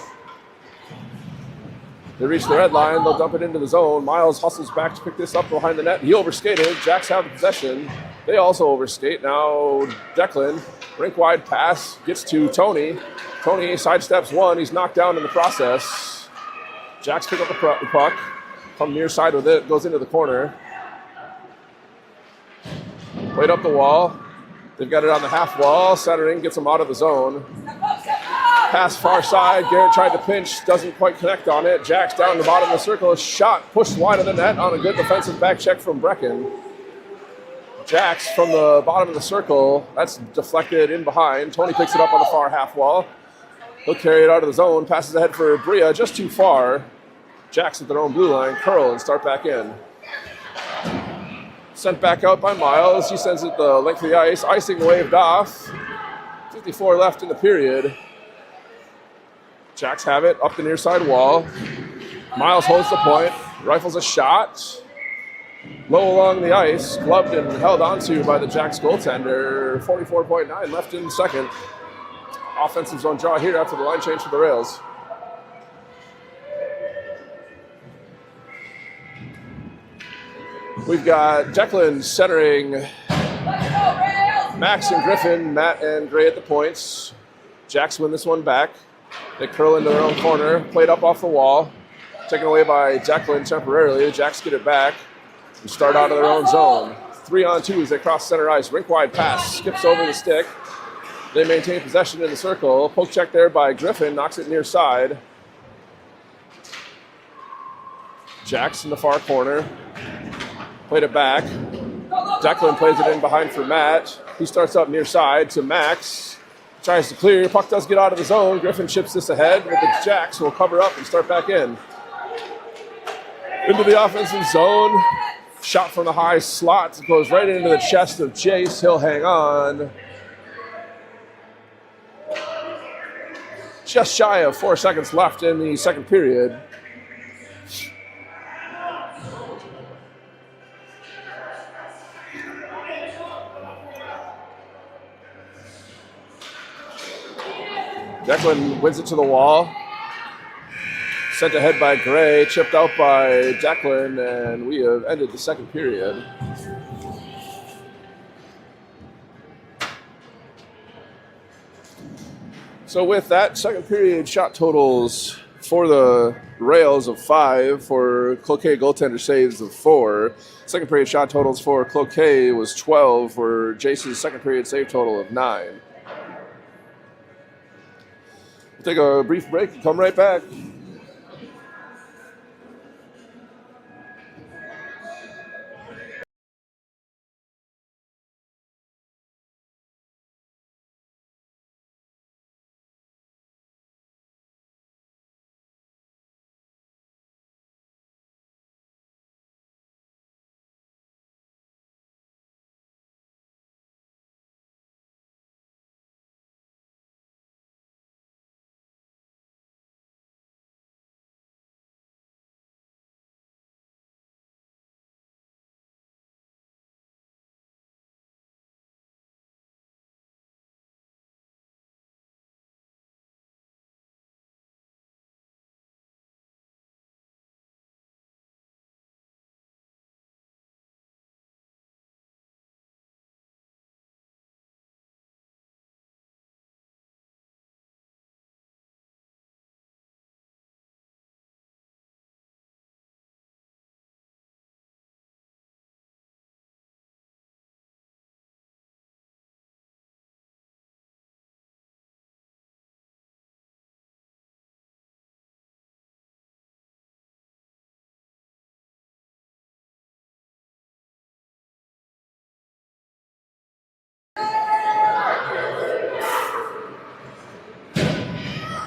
They reach the red line. They'll dump it into the zone. Miles hustles back to pick this up behind the net. He overskated. Jacks have the possession. They also overskate. Now Declan, rink wide pass, gets to Tony. Tony sidesteps one. He's knocked down in the process. Jacks pick up the puck, come near side with it, goes into the corner. Played up the wall. They've got it on the half wall. Centering gets them out of the zone. Pass far side. Garrett tried to pinch, doesn't quite connect on it. Jacks down the bottom of the circle. Shot pushed wide of the net on a good defensive back check from Brecken. Jacks from the bottom of the circle. That's deflected in behind. Tony picks it up on the far half wall. He'll carry it out of the zone. Passes ahead for Bria, just too far. Jacks at their own blue line. Curl and start back in. Sent back out by Miles. He sends it the length of the ice. Icing waved off. 54 left in the period. Jacks have it up the near side wall. Miles holds the point, rifles a shot. Low along the ice, gloved and held onto by the Jacks goaltender. 44.9 left in the second. Offensive zone draw here after the line change for the Rails. We've got Declan centering Max and Griffin, Matt and Gray at the points. Jacks win this one back. They curl into their own corner, played up off the wall. Taken away by Declan temporarily. The Jacks get it back and start out of their own zone. 3-on-2 as they cross center ice. Rink-wide pass, skips over the stick. They maintain possession in the circle. Poke check there by Griffin, knocks it near side. Jacks in the far corner. Played it back. Declan plays it in behind for Matt. He starts up near side to Max. Tries to clear. Puck does get out of the zone. Griffin chips this ahead, but the Jacks will cover up and start back in. Into the offensive zone. Shot from the high slot. Goes right into the chest of Jace. He'll hang on. Just shy of 4 seconds left in the second period. Declan wins it to the wall. Sent ahead by Gray, chipped out by Declan, and we have ended the second period. So with that, second period shot totals for the Rails of 5, for Cloquet goaltender saves of 4. Second period shot totals for Cloquet was 12, for Jace's second period save total of 9. We'll take a brief break and come right back.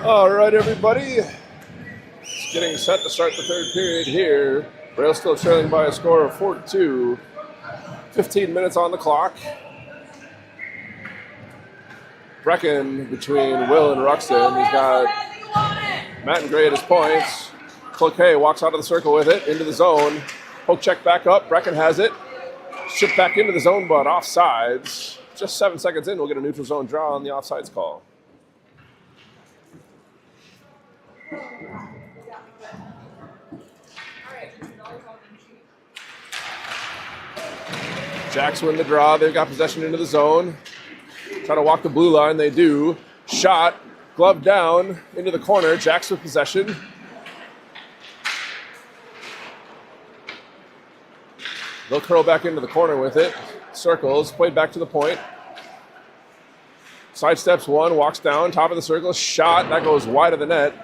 All right, everybody. It's getting set to start the third period here. Rails still trailing by a score of 4-2. 15 minutes on the clock. Brecken between Will and Ruxton. He's got Matt and Gray at his points. Cloquet walks out of the circle with it, into the zone. Poke check back up. Brecken has it. Shipped back into the zone, but offsides. Just 7 seconds in, we'll get a neutral zone draw on the offsides call. Jacks win the draw. They've got possession into the zone. Try to walk the blue line. They do. Shot. Glove down into the corner. Jacks with possession. They'll curl back into the corner with it. Circles. Played back to the point. Sidesteps one. Walks down. Top of the circle. Shot. That goes wide of the net.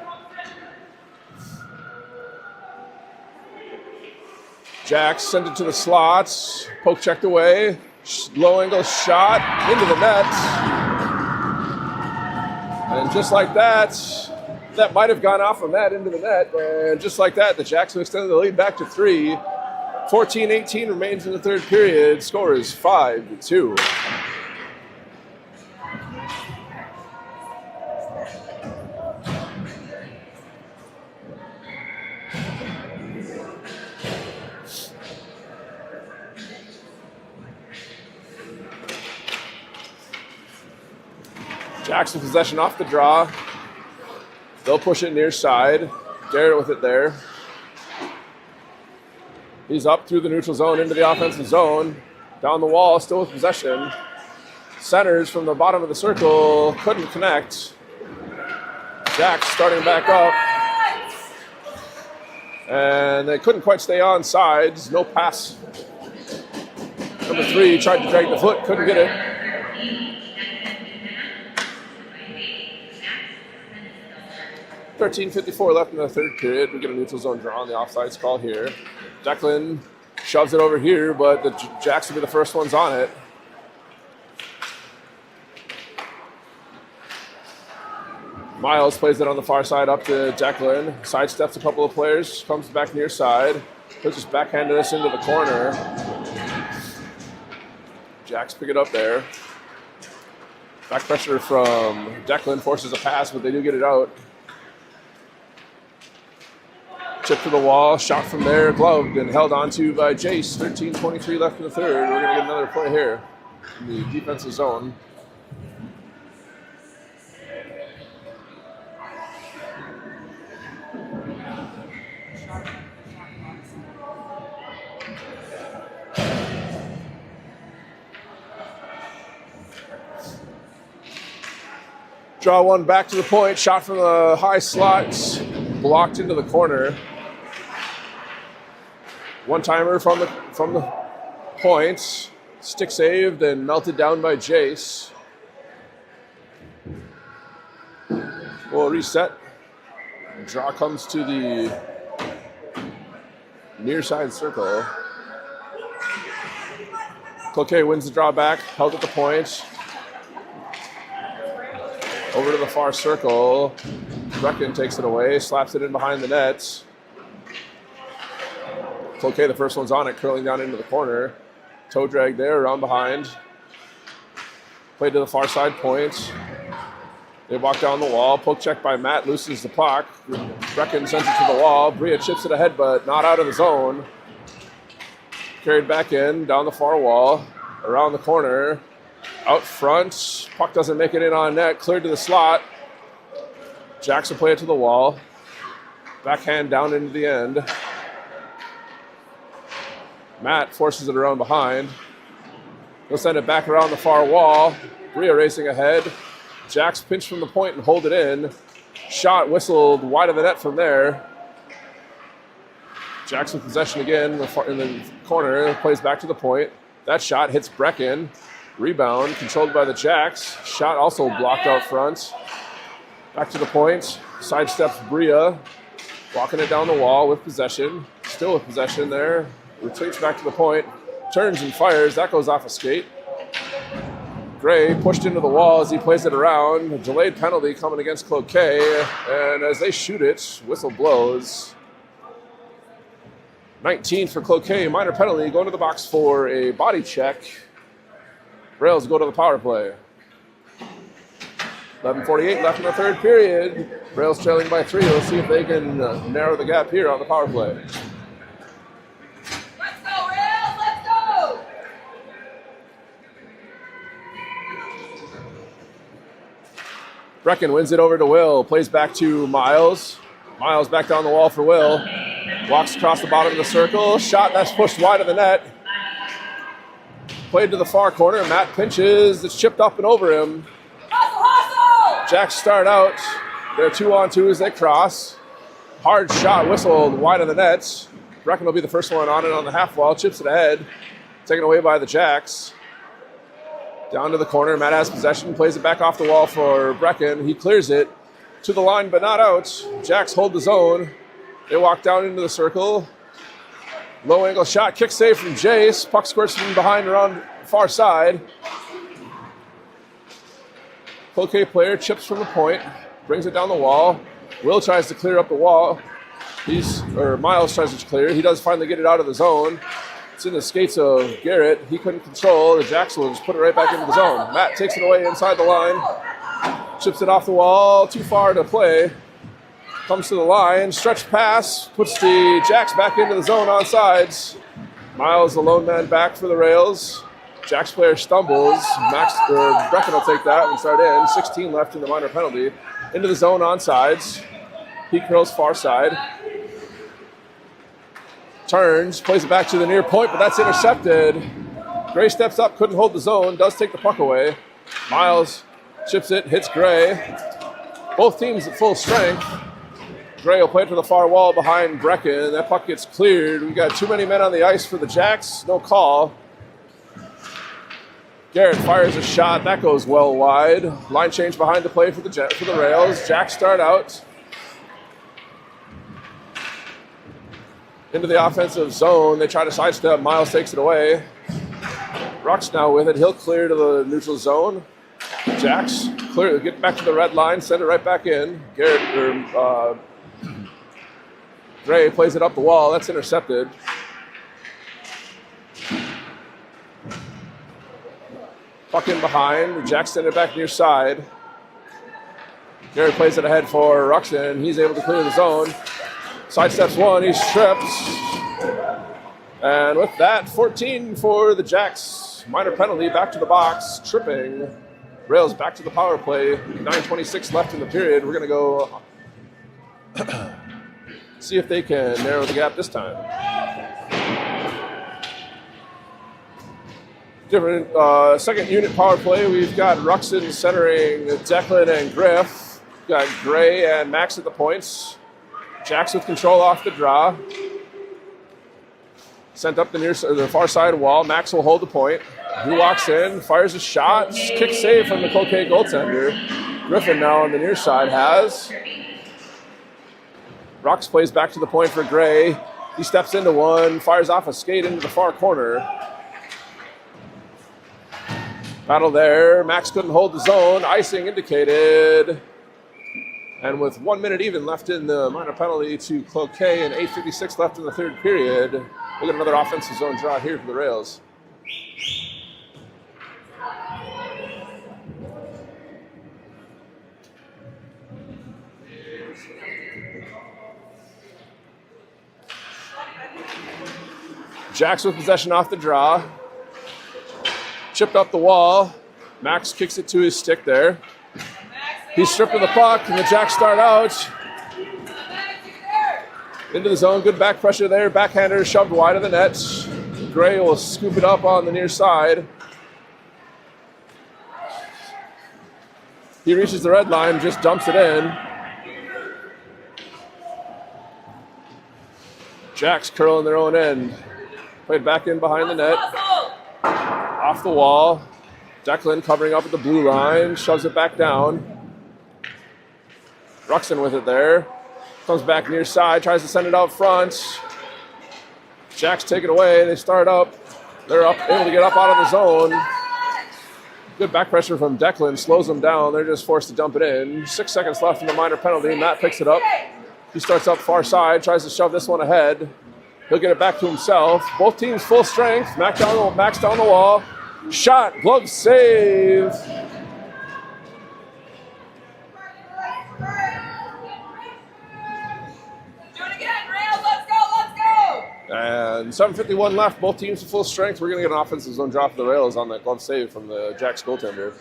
Jacks sent it to the slots. Poke checked away. Low angle shot into the net. And just like that, that might have gone off from that into the net. And just like that, the Jacks have extended the lead back to 3. 14-18 remains in the third period. Score is 5-2. Jackson possession off the draw. They'll push it near side. Garrett with it there. He's up through the neutral zone into the offensive zone. Down the wall, still with possession. Centers from the bottom of the circle, couldn't connect. Jax starting back up. And they couldn't quite stay on sides. No pass. Number 3 tried to drag the foot, couldn't get it. .54 left in the third period. We get a neutral zone draw on the offsides call here. Declan shoves it over here, but the Jacks will be the first ones on it. Miles plays it on the far side up to Declan. Sidesteps a couple of players, comes back near side. He'll just backhand this into the corner. Jacks pick it up there. Back pressure from Declan forces a pass, but they do get it out. Chip to the wall, shot from there, gloved and held onto by Jace. 13:23 left in the third. We're going to get another play here in the defensive zone. Draw one back to the point, shot from the high slots, blocked into the corner. One-timer from the point, stick saved and melted down by Jace. We'll reset. Draw comes to the near side circle. Cloquet wins the draw back, held at the point. Over to the far circle. Brecken takes it away, slaps it in behind the net. Cloquet, the first one's on it, curling down into the corner. Toe drag there, around behind. Played to the far side point. They walk down the wall. Poke check by Matt, loosens the puck. Brecken sends it to the wall. Bria chips it ahead, but not out of the zone. Carried back in, down the far wall, around the corner. Out front, puck doesn't make it in on net, cleared to the slot. Jackson play it to the wall. Backhand down into the end. Matt forces it around behind. He'll send it back around the far wall. Bria racing ahead. Jax pinched from the point and hold it in. Shot whistled wide of the net from there. Jackson possession again in the corner, plays back to the point. That shot hits Brecken. Rebound controlled by the Jacks. Shot also blocked out front. Back to the point. Sidesteps Bria. Walking it down the wall with possession. Still with possession there. Retreats back to the point. Turns and fires. That goes off a skate. Gray pushed into the wall as he plays it around. A delayed penalty coming against Cloquet. And as they shoot it, whistle blows. 19 for Cloquet. Minor penalty. Going to the box for a body check. Rails go to the power play. 11:48 left in the third period. Rails trailing by 3. Let's see if they can narrow the gap here on the power play. Let's go, Rails! Let's go! Brecken wins it over to Will. Plays back to Miles. Miles back down the wall for Will. Walks across the bottom of the circle. Shot that's pushed wide of the net. Played to the far corner. Matt pinches. It's chipped up and over him. Hustle, hustle! Jacks start out. They're 2-on-2 as they cross. Hard shot whistled wide of the net. Brecken will be the first one on it on the half wall. Chips it ahead. Taken away by the Jacks. Down to the corner. Matt has possession. Plays it back off the wall for Brecken. He clears it to the line but not out. Jacks hold the zone. They walk down into the circle. Low angle shot. Kick save from Jace. Puck squirts from behind around far side. Cloquet player chips from the point. Brings it down the wall. Will tries to clear up the wall. Miles tries to clear. He does finally get it out of the zone. It's in the skates of Garrett. He couldn't control. The Jacks will just put it right back into the zone. Matt takes it away inside the line. Chips it off the wall. Too far to play. Comes to the line. Stretch pass. Puts the Jacks back into the zone on sides. Miles, the lone man back for the Rails. Jack's player stumbles. Brecken will take that and start in. 16 left in the minor penalty. Into the zone on sides. He curls far side. Turns, plays it back to the near point, but that's intercepted. Gray steps up, couldn't hold the zone, does take the puck away. Miles chips it, hits Gray. Both teams at full strength. Gray will play it to the far wall behind Brecken. That puck gets cleared. We got too many men on the ice for the Jacks. No call. Garrett fires a shot. That goes well wide. Line change behind the play for the Rails. Jacks start out. Into the offensive zone. They try to sidestep. Miles takes it away. Ruck's now with it. He'll clear to the neutral zone. Jacks clear, get back to the red line, send it right back in. Gray plays it up the wall. That's intercepted. Puck in behind. Jacks send it back near side. Gary plays it ahead for Ruxin. He's able to clear the zone. Sidesteps one. He's stripped. And with that, 14 for the Jacks. Minor penalty, back to the box, tripping. Rails back to the power play. 9:26 left in the period. We're going to go see if they can narrow the gap this time. Different second unit power play. We've got Ruxin centering Declan and Griff. We've got Gray and Max at the points. Jacks with control off the draw. Sent up the far side wall. Max will hold the point. He walks in, fires a shot. Kick save from the Cloquet goaltender. Griffin now on the near side has. Rux plays back to the point for Gray. He steps into one, fires off a skate into the far corner. Battle there. Max couldn't hold the zone. Icing indicated. And with 1 minute even left in the minor penalty to Cloquet and 8:56 left in the third period, we'll get another offensive zone draw here for the Rails. Jacks with possession off the draw. Chipped up the wall. Max kicks it to his stick there. He's stripped of the puck, and the Jacks start out. Into the zone, good back pressure there. Backhander shoved wide of the net. Gray will scoop it up on the near side. He reaches the red line, just dumps it in. Jacks curling their own end. Played back in behind the net. Off the wall. Declan covering up at the blue line, shoves it back down. Ruxin with it there. Comes back near side, tries to send it out front. Jacks take it away. They start up. They're able to get up out of the zone. Good back pressure from Declan, slows them down. They're just forced to dump it in. 6 seconds left in the minor penalty. Matt picks it up. He starts up far side, tries to shove this one ahead. He'll get it back to himself. Both teams full strength. Max down the wall. Shot, glove save. And 7:51 left, both teams at full strength. We're going to get an offensive zone drop of the Rails on that glove save from the Jacks goaltender.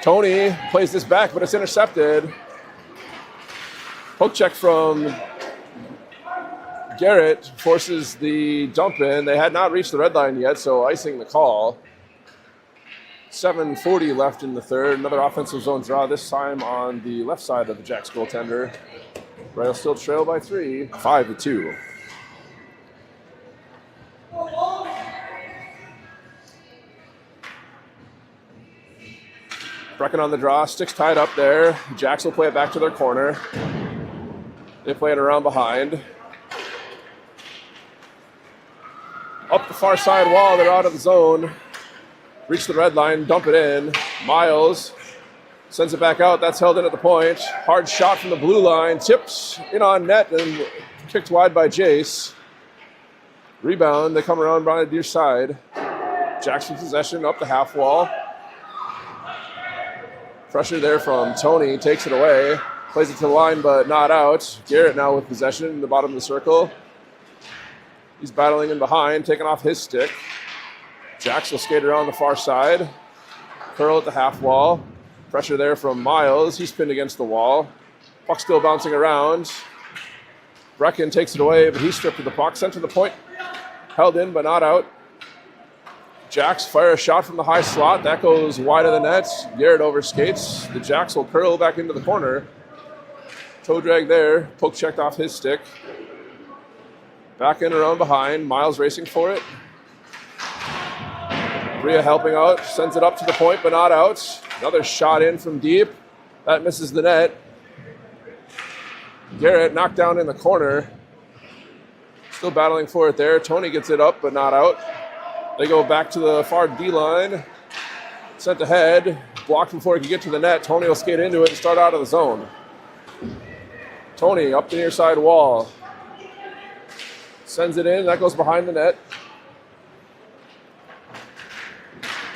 Tony plays this back, but it's intercepted. Poke check from Garrett forces the dump in. They had not reached the red line yet, so icing the call. 7:40 left in the third. Another offensive zone draw, this time on the left side of the Jacks goaltender. Rails still trail by 3, 5-2. Brecken on the draw, sticks tied up there. Jacks will play it back to their corner. They play it around behind. Up the far side wall, they're out of the zone. Reach the red line, dump it in. Miles sends it back out. That's held in at the point. Hard shot from the blue line. Tips in on net and kicked wide by Jace. Rebound. They come around by the near side. Jackson possession up the half wall. Pressure there from Tony. Takes it away. Plays it to the line, but not out. Garrett now with possession in the bottom of the circle. He's battling in behind, taking off his stick. Jax will skate around the far side. Curl at the half wall. Pressure there from Miles. He's pinned against the wall. Puck still bouncing around. Brecken takes it away, but he's stripped of the puck. Sent to the point. Held in, but not out. Jax fire a shot from the high slot. That goes wide of the net. Garrett overskates. The Jax will curl back into the corner. Toe drag there. Poke checked off his stick. Back in around behind. Miles racing for it. Bria helping out. Sends it up to the point, but not out. Another shot in from deep. That misses the net. Garrett knocked down in the corner. Still battling for it there. Tony gets it up, but not out. They go back to the far D line. Sent ahead. Blocked before he could get to the net. Tony will skate into it and start out of the zone. Tony up the near side wall. Sends it in. That goes behind the net.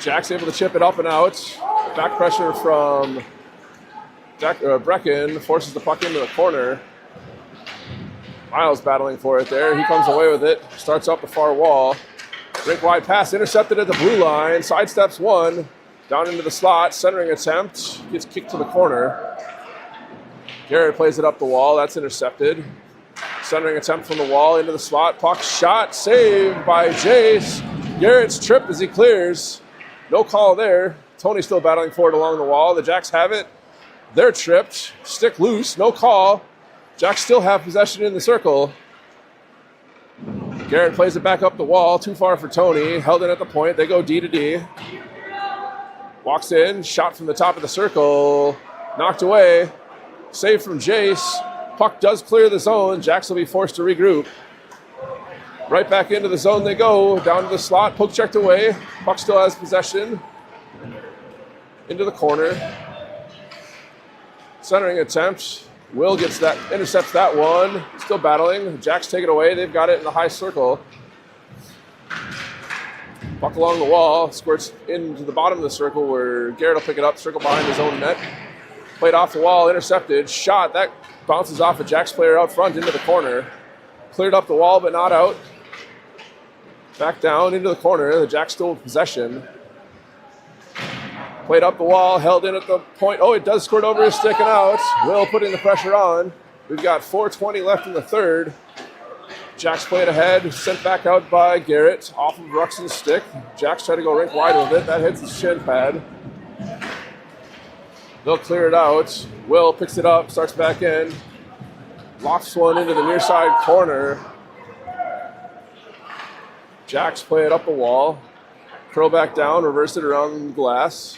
Jack's able to chip it up and out. Back pressure from Brecken forces the puck into the corner. Miles battling for it there. He comes away with it. Starts up the far wall. Rink wide pass intercepted at the blue line. Sidesteps one. Down into the slot. Centering attempt. Gets kicked to the corner. Garrett plays it up the wall. That's intercepted. Centering attempt from the wall into the slot. Puck shot. Saved by Jace. Garrett's tripped as he clears. No call there. Tony still battling for it along the wall. The Jacks have it. They're tripped. Stick loose. No call. Jacks still have possession in the circle. Garrett plays it back up the wall. Too far for Tony. Held in at the point. They go D to D. Walks in. Shot from the top of the circle. Knocked away. Save from Jace. Puck does clear the zone. Jacks will be forced to regroup. Right back into the zone they go. Down to the slot. Poke checked away. Puck still has possession. Into the corner. Centering attempt. Will gets that, intercepts that one. Still battling. Jacks take it away. They've got it in the high circle. Puck along the wall. Squirts into the bottom of the circle where Garrett will pick it up. Circle behind his own net. Played off the wall. Intercepted. Shot. That bounces off a Jacks player out front into the corner. Cleared up the wall, but not out. Back down into the corner. The Jacks still with possession. Played up the wall, held in at the point. Oh, it does squirt over his stick and out. Will putting the pressure on. We've got 4:20 left in the third. Jacks played ahead, sent back out by Garrett off of Ruxin's stick. Jacks try to go rink wide with it. That hits the shin pad. They'll clear it out. Will picks it up, starts back in. Lofts one into the near side corner. Jacks play it up the wall. Curl back down, reverse it around the glass.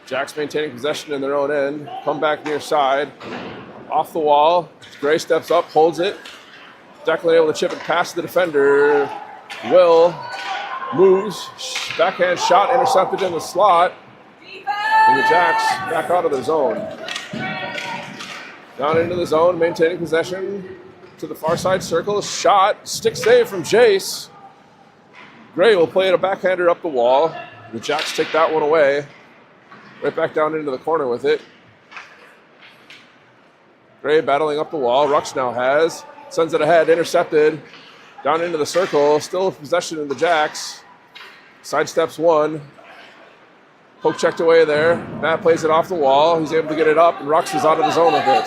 Jacks maintaining possession in their own end. Come back near side. Off the wall. Gray steps up, holds it. Declan able to chip it past the defender. Will moves. Backhand shot intercepted in the slot. And the Jacks back out of the zone. Down into the zone, maintaining possession to the far side circle. Shot. Stick save from Jace. Gray will play it a backhander up the wall. The Jacks take that one away. Right back down into the corner with it. Gray battling up the wall. Rux now has. Sends it ahead. Intercepted. Down into the circle. Still with possession in the Jacks. Sidesteps one. Poke checked away there. Matt plays it off the wall. He's able to get it up, and Rux is out of the zone with it.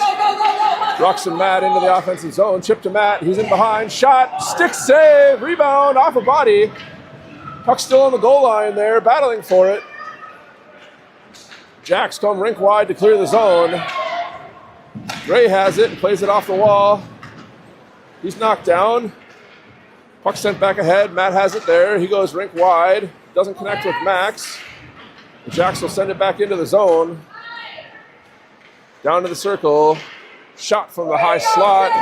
Rux and Matt into the offensive zone. Chip to Matt. He's in behind. Shot. Stick save. Rebound off a body. Puck still on the goal line there. Battling for it. Jacks come rink wide to clear the zone. Gray has it and plays it off the wall. He's knocked down. Puck sent back ahead. Matt has it there. He goes rink wide. Doesn't connect with Max. The Jacks will send it back into the zone. Down to the circle. Shot from the high slot.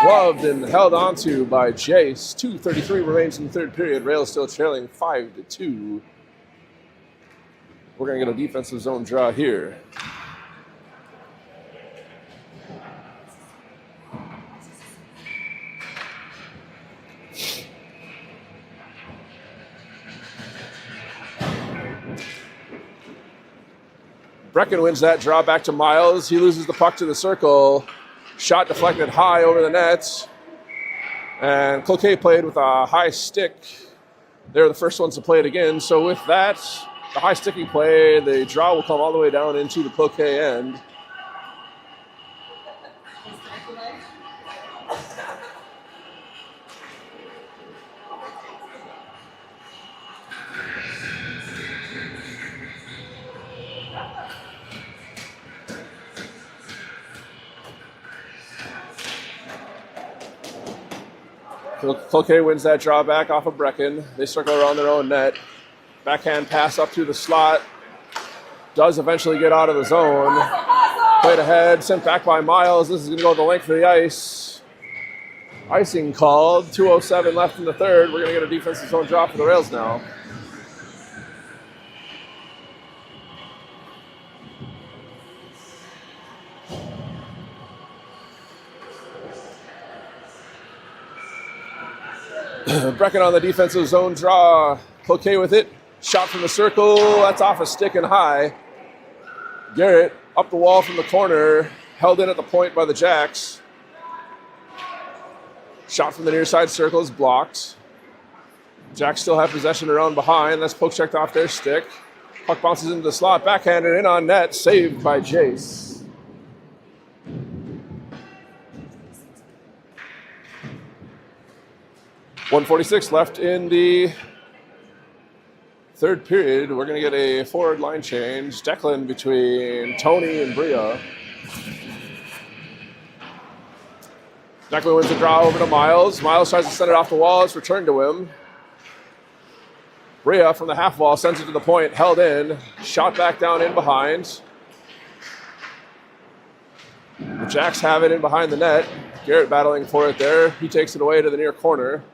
Gloved and held onto by Jace. 2:33 remains in the third period. Rails still trailing 5-2. We're going to get a defensive zone draw here. Brecken wins that draw back to Miles. He loses the puck to the circle. Shot deflected high over the net. And Cloquet played with a high stick. They're the first ones to play it again. So with that, the high sticky play, the draw will come all the way down into the Cloquet end. Cloquet wins that draw back off of Brecken. They circle around their own net. Backhand pass up through the slot. Does eventually get out of the zone. Played ahead, sent back by Miles. This is going to go the length of the ice. Icing called. 2:07 left in the third. We're going to get a defensive zone draw for the Rails now. Brecken on the defensive zone draw. Cloquet with it. Shot from the circle. That's off a stick and high. Garrett up the wall from the corner. Held in at the point by the Jacks. Shot from the near side circle is blocked. Jacks still have possession around behind. That's poke checked off their stick. Puck bounces into the slot. Backhander in on net. Saved by Jace. 1:46 left in the third period. We're going to get a forward line change. Declan between Tony and Bria. Declan wins the draw over to Miles. Miles tries to send it off the wall. It's returned to him. Bria from the half wall sends it to the point. Held in. Shot back down in behind. The Jacks have it in behind the net. Garrett battling for it there. He takes it away to the near corner.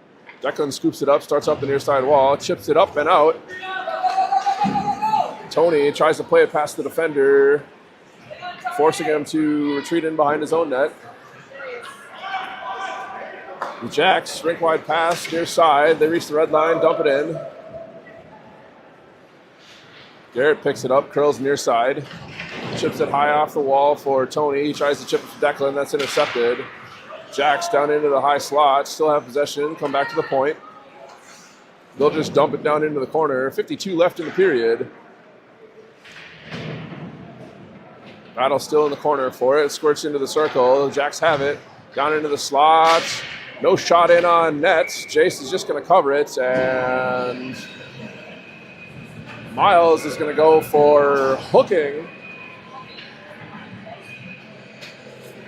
Declan scoops it up, starts up the near side wall, chips it up and out. Tony tries to play it past the defender, forcing him to retreat in behind his own net. The Jacks, rink-wide pass, near side. They reach the red line, dump it in. Garrett picks it up, curls near side. Chips it high off the wall for Tony. He tries to chip it to Declan, that's intercepted. Jacks down into the high slot, still have possession, come back to the point. They'll just dump it down into the corner. 52 left in the period. Battle still in the corner for it. Squirts into the circle. The Jacks have it. Down into the slot. No shot in on net. Jace is just going to cover it. And Miles is going to go for hooking.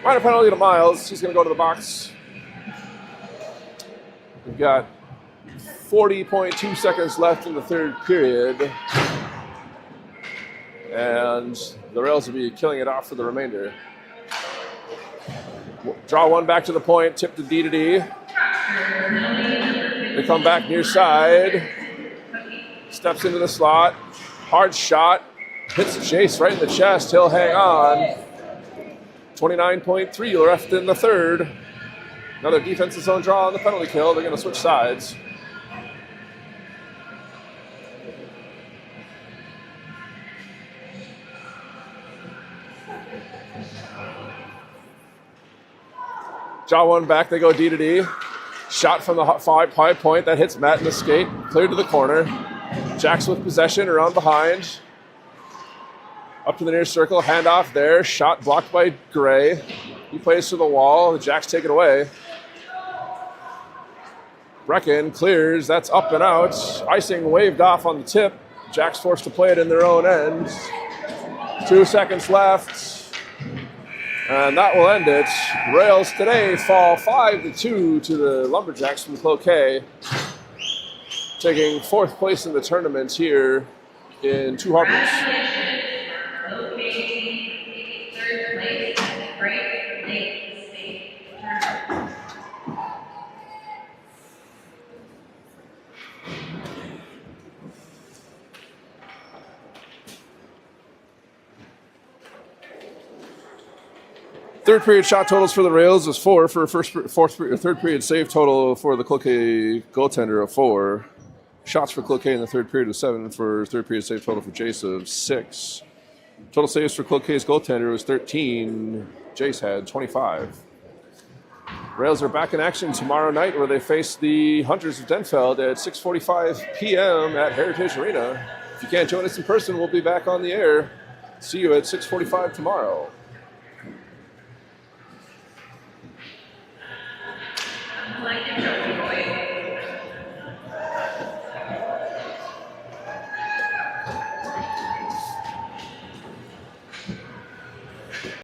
Minor penalty to Miles. He's going to go to the box. We've got 40.2 seconds left in the third period. And the Rails will be killing it off for the remainder. Draw one back to the point. Tip to D to D. They come back near side. Steps into the slot. Hard shot. Hits Jace right in the chest. He'll hang on. 29.3 left in the third. Another defensive zone draw on the penalty kill. They're going to switch sides. Draw one back. They go D to D. Shot from the high point. That hits Matt in the skate. Cleared to the corner. Jacks with possession around behind. Up to the near circle, handoff there. Shot blocked by Gray. He plays to the wall. The Jacks take it away. Brecken clears. That's up and out. Icing waved off on the tip. Jacks forced to play it in their own end. 2 seconds left. And that will end it. Rails today fall 5-2 to the Lumberjacks from Cloquet. Taking fourth place in the tournament here in Two Harbors. Third period shot totals for the Rails is 4 for a third period save total for the Cloquet goaltender of 4. Shots for Cloquet in the third period of 7 for third period save total for Jace of 6. Total saves for Cloquet's goaltender was 13. Jace had 25. Rails are back in action tomorrow night where they face the Hunters of Denfeld at 6:45 p.m. at Heritage Arena. If you can't join us in person, we'll be back on the air. See you at 6:45 tomorrow. Like